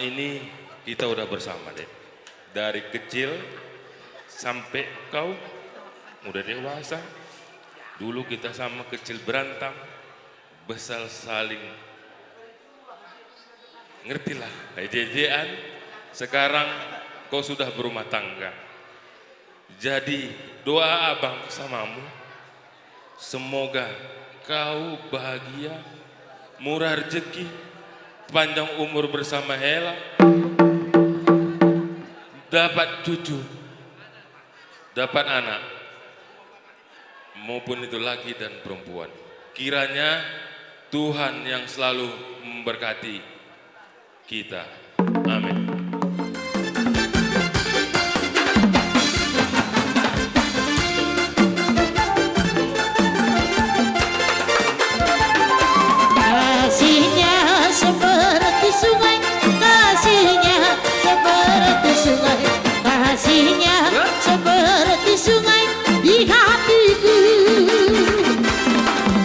Q: ini kita udah bersama deh. Dari kecil sampai kau udah dewasa. Dulu kita sama kecil berantem, besar saling ngertilah, jejean. Sekarang kau sudah berumah tangga. Jadi doa abang samamu, semoga kau bahagia, murah rezeki, panjang umur bersama Hela, dapat cucu, dapat anak, maupun itu laki dan perempuan. Kiranya Tuhan yang selalu memberkati kita. Amin.
N: Kasihnya seperti sungai, kasihnya seperti sungai, kasihnya seperti sungai di hatiku.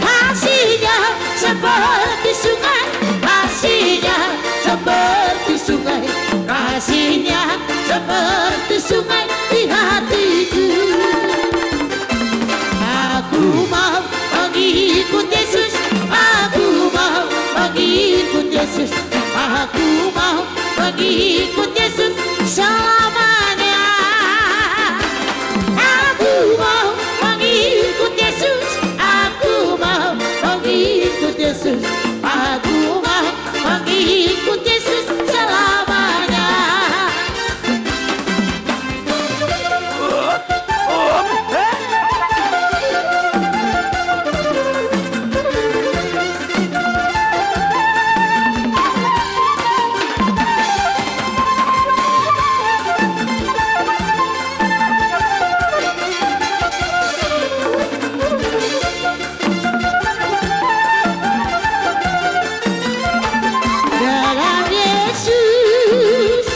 N: Kasihnya seperti sungai, kasihnya seperti sungai, kasihnya seperti sungai di hatiku. Aku mau mengikut Yesus, aku mau mengikut Yesus, aku mau mengikut Yesus selamanya. Aku mau mengikut Yesus, aku mau mengikut Yesus, aku mau mengikut Yesus selamanya. Dalam Yesus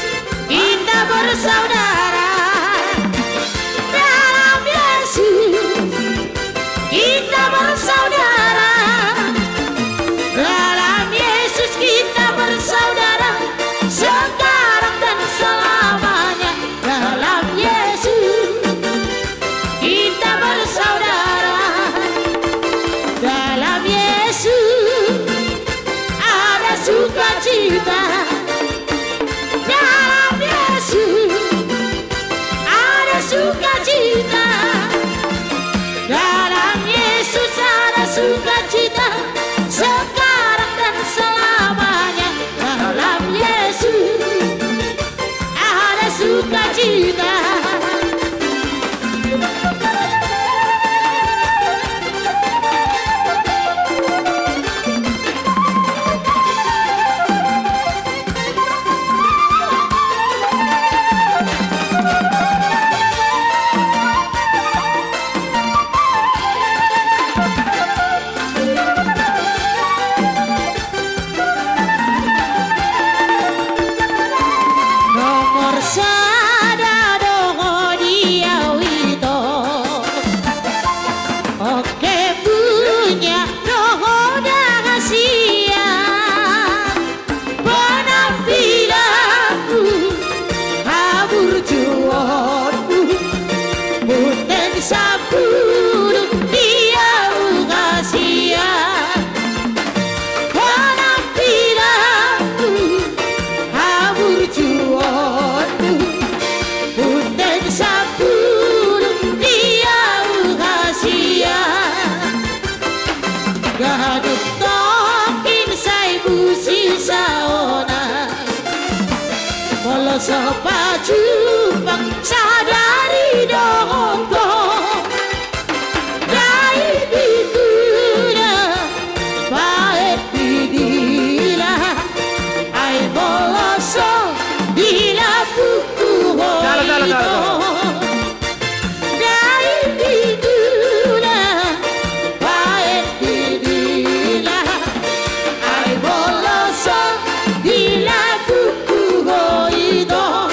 N: kita bersaudara, dalam Yesus kita bersaudara, dalam Yesus kita bersaudara, sekarang dan selamanya. Dalam Yesus kita bersaudara, dalam Yesus ada sukacita, dalam Yesus ada sukacita, dalam Yesus ada sukacita, sekarang dan selamanya. Dalam Yesus ada sukacita. Nomor sada doho dia wito, oke punya doho rahasia, penampilanku habur juonku, muten sabun dia rahasia, penampilanku habur juonku, muten sabun dia rahasia. Gaduk tokin sai busi saona, molo sepaju bang sadari dohongko, dai bikuna baet bidila, ai boloso dila buku hoito, dai bikuna baet bidila, ai boloso dila buku hoito.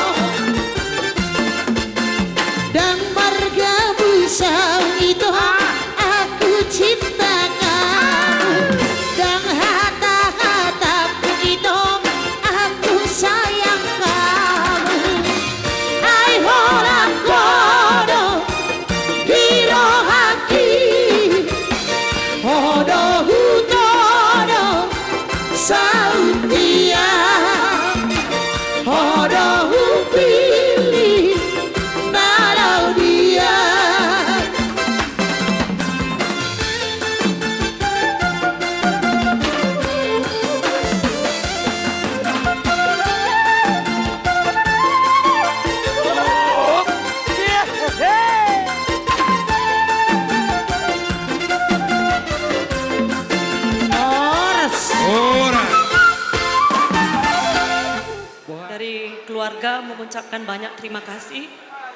R: keluarga mengucapkan banyak terima kasih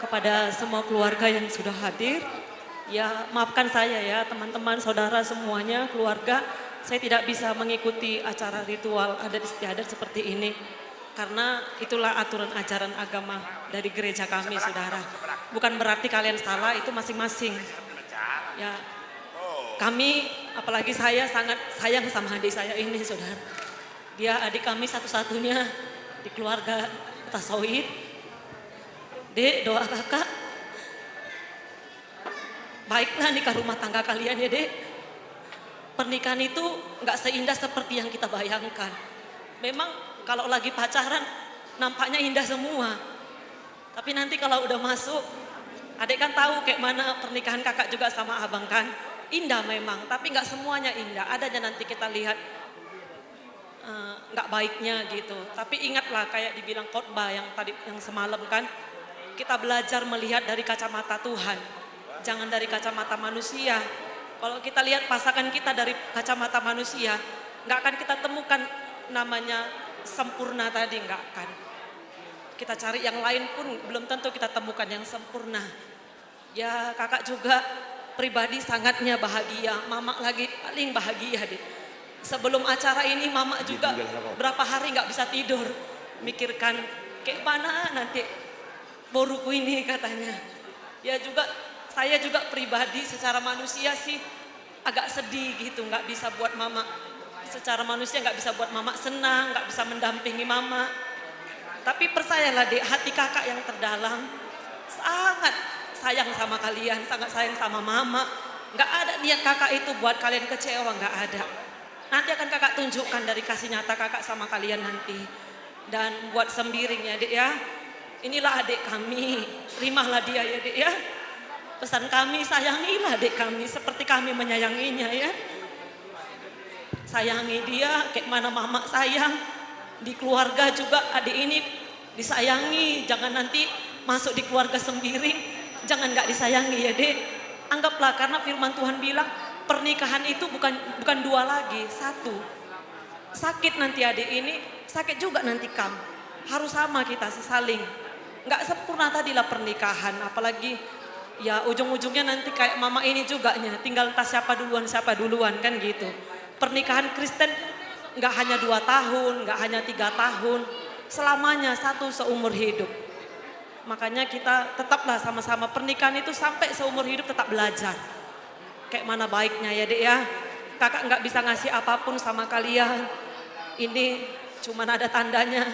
R: kepada semua keluarga yang sudah hadir. Ya, maafkan saya ya teman-teman, saudara semuanya, keluarga. Saya tidak bisa mengikuti acara ritual adat istiadat seperti ini. Karena itulah aturan ajaran agama dari gereja kami, saudara. Bukan berarti kalian salah, itu masing-masing. Ya, kami, apalagi saya sangat sayang sama adik saya ini, saudara. Dia adik kami satu-satunya di keluarga Tasoid. Dek, doa kakak. Baiklah nikah rumah tangga kalian ya, Dek. Pernikahan itu nggak seindah seperti yang kita bayangkan. Memang kalau lagi pacaran nampaknya indah semua. Tapi nanti kalau udah masuk, adik kan tahu kayak mana pernikahan kakak juga sama abang kan. Indah memang, tapi nggak semuanya indah. Adanya nanti kita lihat nggak baiknya gitu. Tapi ingatlah kayak dibilang khotbah yang tadi yang semalam kan, kita belajar melihat dari kacamata Tuhan, jangan dari kacamata manusia. Kalau kita lihat pasangan kita dari kacamata manusia, nggak akan kita temukan namanya sempurna tadi, nggak akan. Kita cari yang lain pun belum tentu kita temukan yang sempurna. Ya kakak juga pribadi sangatnya bahagia, mama lagi paling bahagia deh. Sebelum acara ini mama juga berapa hari nggak bisa tidur, mikirkan kayak mana nanti boruku ini katanya. Ya juga saya juga pribadi secara manusia sih agak sedih gitu, nggak bisa buat mama. Secara manusia nggak bisa buat mama senang, nggak bisa mendampingi mama. Tapi percayalah dek, hati kakak yang terdalam sangat sayang sama kalian, sangat sayang sama mama. Nggak ada niat kakak itu buat kalian kecewa, nggak ada. Nanti akan kakak tunjukkan dari kasih nyata kakak sama kalian nanti. Dan buat sembiring ya dek ya, inilah adik kami, terimalah dia ya dek ya. Pesan kami, sayangilah adik kami seperti kami menyayanginya ya. Sayangi dia kayak mana mama sayang. Di keluarga juga adik ini disayangi. Jangan nanti masuk di keluarga sembiring, jangan nggak disayangi ya dek. Anggaplah karena firman Tuhan bilang pernikahan itu bukan dua lagi, satu. Sakit nanti adik ini, sakit juga nanti kamu. Harus sama kita saling. Nggak sempurna tadilah pernikahan, apalagi ya ujung-ujungnya nanti kayak mama ini juga tinggal entah siapa duluan kan gitu. Pernikahan Kristen nggak hanya 2 tahun, nggak hanya 3 tahun, selamanya satu seumur hidup. Makanya kita tetaplah sama-sama pernikahan itu sampai seumur hidup tetap belajar. Kayak mana baiknya ya dek ya. Kakak nggak bisa ngasih apapun sama kalian. Ini cuman ada tandanya,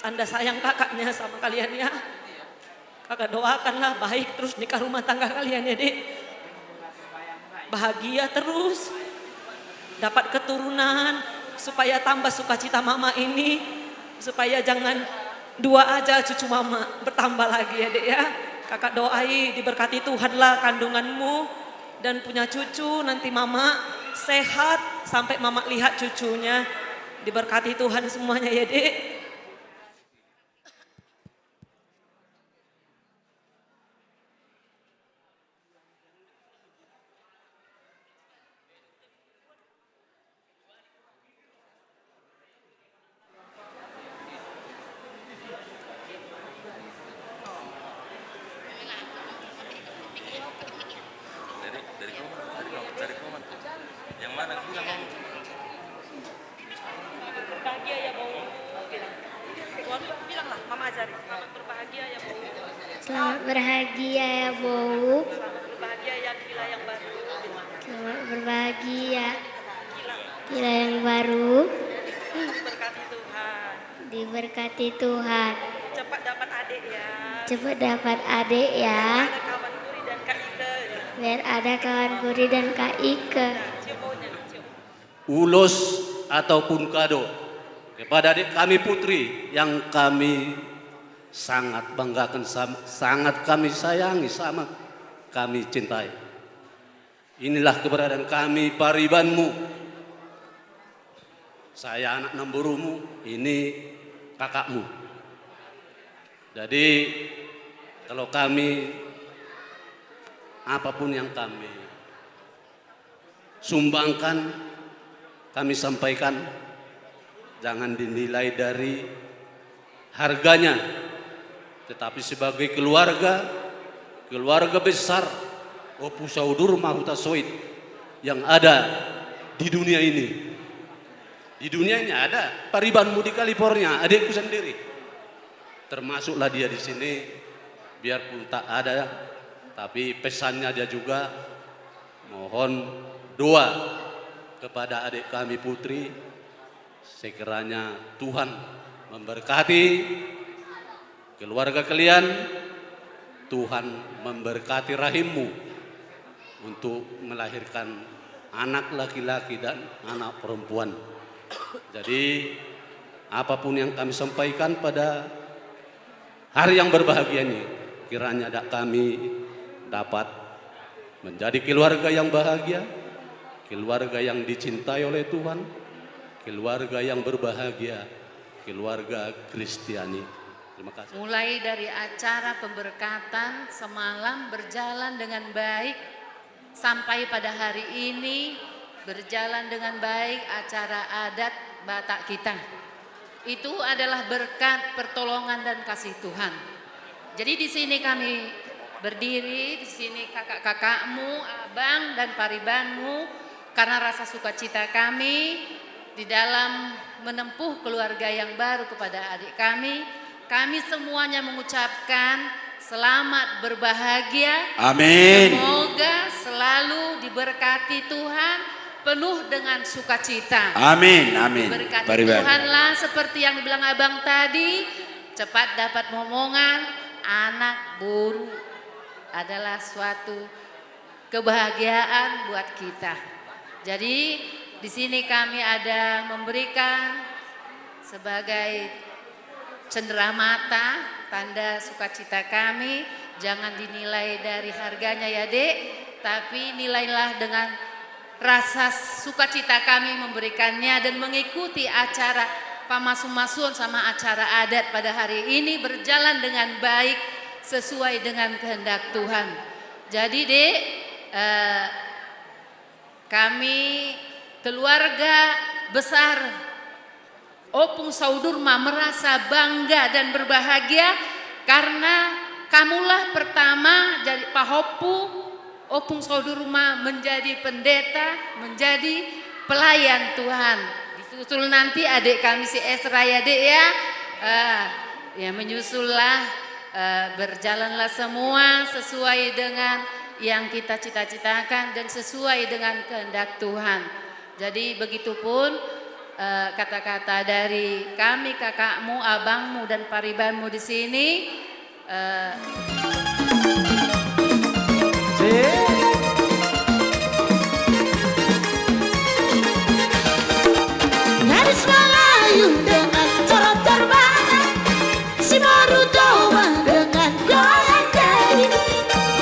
R: tanda sayang kakaknya sama kalian ya. Kakak doakanlah baik terus nikah rumah tangga kalian ya dek. Bahagia terus. Dapat keturunan supaya tambah sukacita mama ini, supaya jangan 2 aja cucu mama, bertambah lagi ya dek ya. Kakak doai diberkati Tuhan lah kandunganmu dan punya cucu, nanti mama sehat sampai mama lihat cucunya, diberkati Tuhan semuanya ya dek.
Q: Dari kawan. Yang mana bilang kamu?
R: Berbahagia ya Bau. Bilang lah, mama ajari. Selamat berbahagia ya Bau.
S: Selamat berbahagia ya Bau.
R: Selamat berbahagia ya Gila yang baru.
S: Selamat berbahagia Gila yang baru.
R: Diberkati Tuhan.
S: Diberkati Tuhan.
R: Cepat dapat adik ya.
S: Cepat dapat adik ya.
R: Ada kawan Guri dan Kak Ike.
S: Biar ada kawan Guri dan Kak Ike.
T: Ulos ataupun kado kepada adik kami putri yang kami sangat banggakan, sangat kami sayangi, sama kami cintai. Inilah keberadaan kami paribanmu. Saya anak namburumu, ini kakakmu. Jadi kalau kami apapun yang kami sumbangkan, kami sampaikan, jangan dinilai dari harganya, tetapi sebagai keluarga besar Opus Saudur Mahuta Soit yang ada di dunia ini. Di dunia ini ada Paribanmu di California, adikku sendiri. Termasuklah dia di sini, biarpun tak ada, tapi pesannya dia juga mohon doa kepada adik kami Putri, sekiranya Tuhan memberkati keluarga kalian, Tuhan memberkati rahimmu untuk melahirkan anak laki-laki dan anak perempuan. Jadi apapun yang kami sampaikan pada hari yang berbahagia ini, kiranya kami dapat menjadi keluarga yang bahagia, keluarga yang dicintai oleh Tuhan, keluarga yang berbahagia, keluarga Kristiani. Terima kasih.
U: Mulai dari acara pemberkatan semalam berjalan dengan baik sampai pada hari ini berjalan dengan baik acara adat Batak kita. Itu adalah berkat pertolongan dan kasih Tuhan. Jadi di sini kami berdiri, di sini kakak-kakakmu, abang dan paribanmu, karena rasa sukacita kami di dalam menempuh keluarga yang baru kepada adik kami. Kami semuanya mengucapkan selamat berbahagia.
M: Amin.
U: Semoga selalu diberkati Tuhan, penuh dengan sukacita.
M: Amin, amin.
U: Berkati
M: Pariban.
U: Tuhanlah seperti yang dibilang abang tadi, cepat dapat momongan, anak boru adalah suatu kebahagiaan buat kita. Jadi di sini kami ada memberikan sebagai cenderamata, tanda sukacita kami. Jangan dinilai dari harganya ya Dek, tapi nilailah dengan rasa sukacita kami memberikannya dan mengikuti acara pamasu-masuan sama acara adat pada hari ini berjalan dengan baik sesuai dengan kehendak Tuhan. Jadi Dek, kami keluarga besar Opung Saudurma merasa bangga dan berbahagia karena kamulah pertama jadi Pahopu Opung Saudurma menjadi pendeta, menjadi pelayan Tuhan. Disusul nanti adik kami si Esra ya Dek ya. Ya menyusullah, berjalanlah semua sesuai dengan yang kita cita-citakan dan sesuai dengan kehendak Tuhan. Jadi begitupun kata-kata dari kami, kakakmu, abangmu dan paribanmu di sini.
N: Gadis Melayu dengan corot terbata, si baru tua dengan goyang jari.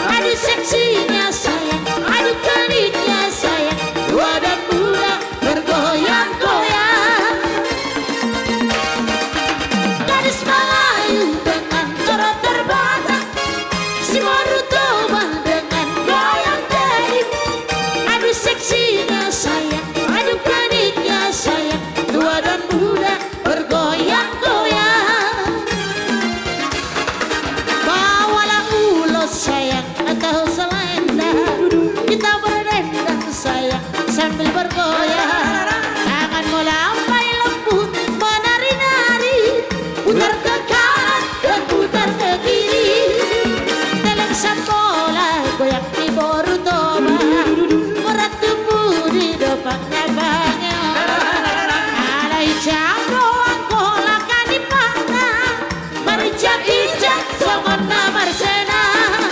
N: Adu seksinya sayang, adu keniknya sayang, tua dan muda bergoyang-goyang. Gadis Melayu dengan corot terbata, si baru tua dengan goyang jari. Adu seksinya sayang, adu keniknya sayang, tua dan muda bergoyang-goyang. Bawalah ulos sayang atau selendang, kita berdendang sayang sambil bergoyang. Tangan melambai lembut menari-nari, putar ke kanan dan putar ke kiri. Teleng sambola goyang di Borutoba, berat tubuh di depan abangnya. Alai jam doang kolakan di mana, merijak-ijak songon namar senang.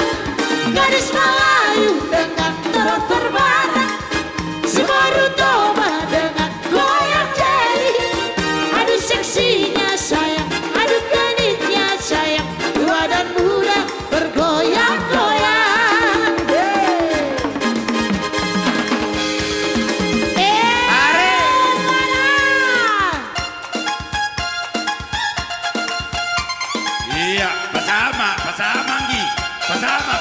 N: Gadis Melayu dengan terot terbata, si baru toba dengan goyang jari. Adu seksinya sayang, adu genitnya sayang, tua dan muda bergoyang-goyang.
M: Iya, bersama, Nggi. Bersama.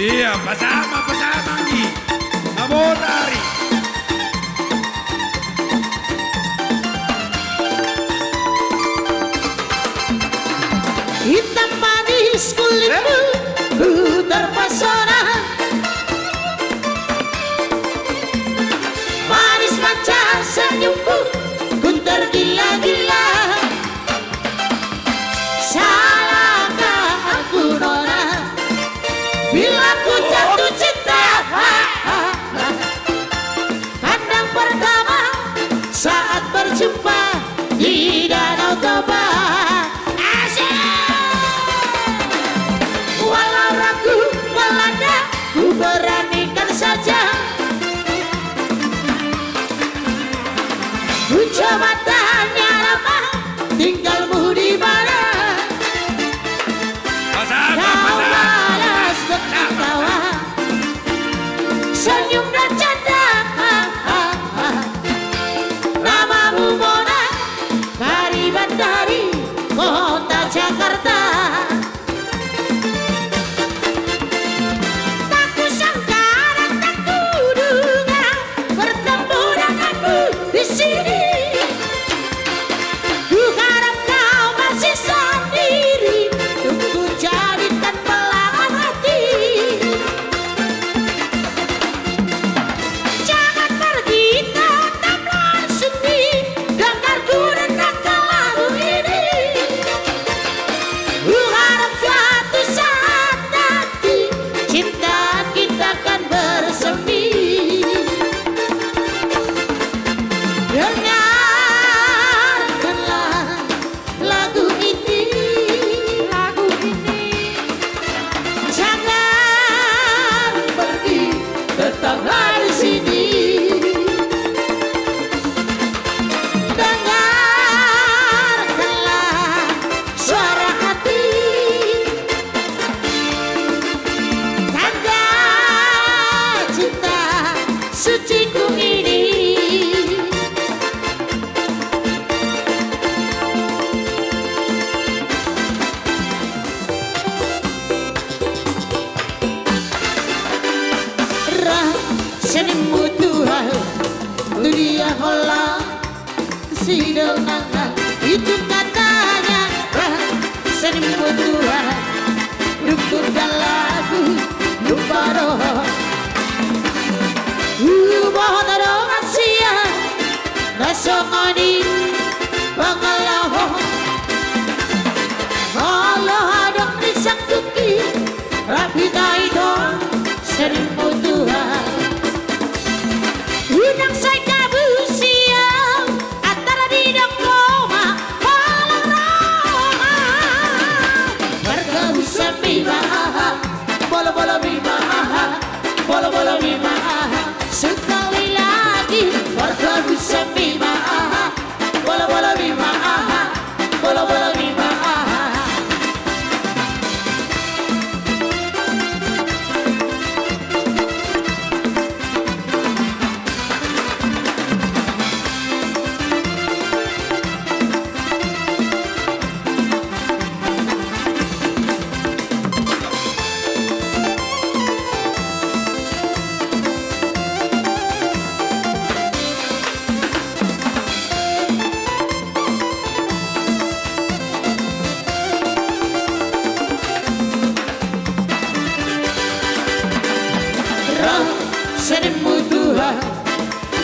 M: Iya, bersama Nggi. Namo nari.
N: hitam manis kulitmu, ku terpesona. Manis mancar senyumku, ku tergila-gila. Salahkah aku nona, bila ku jatuh cinta? Pandang pertama saat berjumpa di Danau Toba. Walau ragu melanda, ku beranikan saja. Ku coba tanya lama, tinggalmu di mana? Kau malas tertawa, senyum dan canda. Namamu Mona, kariban dari kota Jakarta. Tak kusangka dan tak kuduga bertemu denganmu di sini. Ku harap kau masih sendiri, tunggu jadikan belahan hati. Jangan pergi tetaplah sunyi, dengarku dengarkan lagu ini. Ku harap suatu saat nanti cinta kita akan bersemi. Dengarkanlah lagu ini, jangan pergi, tetaplah di sini. Dengarkanlah suara hati, tanda cinta suciku ini. Senimu Tuhan, dunia hola sidonangan, itu katanya. Senimu Tuhan, dukun dan lagu lupa roh. Mohon doa siang, nasongoni bangalaho. Allah adong risak tuki, rapi taito. Senimu Tuhan, unang say kabu siang, antara di Roma, Palang Roma. Bergabu sampai bahah, bola-bola bimah, bola-bola bimah. Sekali lagi bergabu sampai bahah, bola-bola bimah, bola-bola bimah. Senimu Tuhan,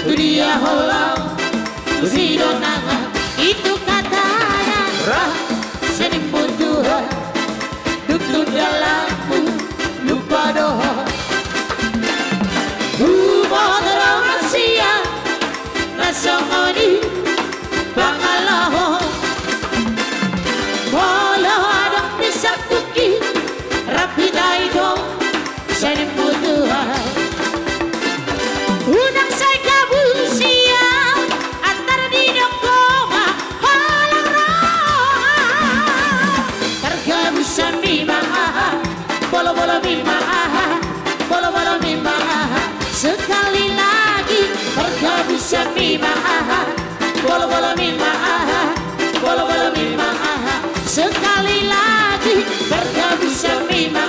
N: dunia holau sidonangan, itu katanya. Senimu Tuhan, dukun dalammu lupa doa. Mohon doa siang, nasongoni bangalaho. Walau adong bisa tuki, rapi daito. Senimu Tuhan, unang say kabu siang, antara di Roma, Palang Roma. Bergabu sampai bahah, bola-bola bimah, bola-bola bimah. Sekali lagi bergabu sampai bahah, bola-bola bimah, bola-bola bimah. Sekali lagi bergabu sampai bahah.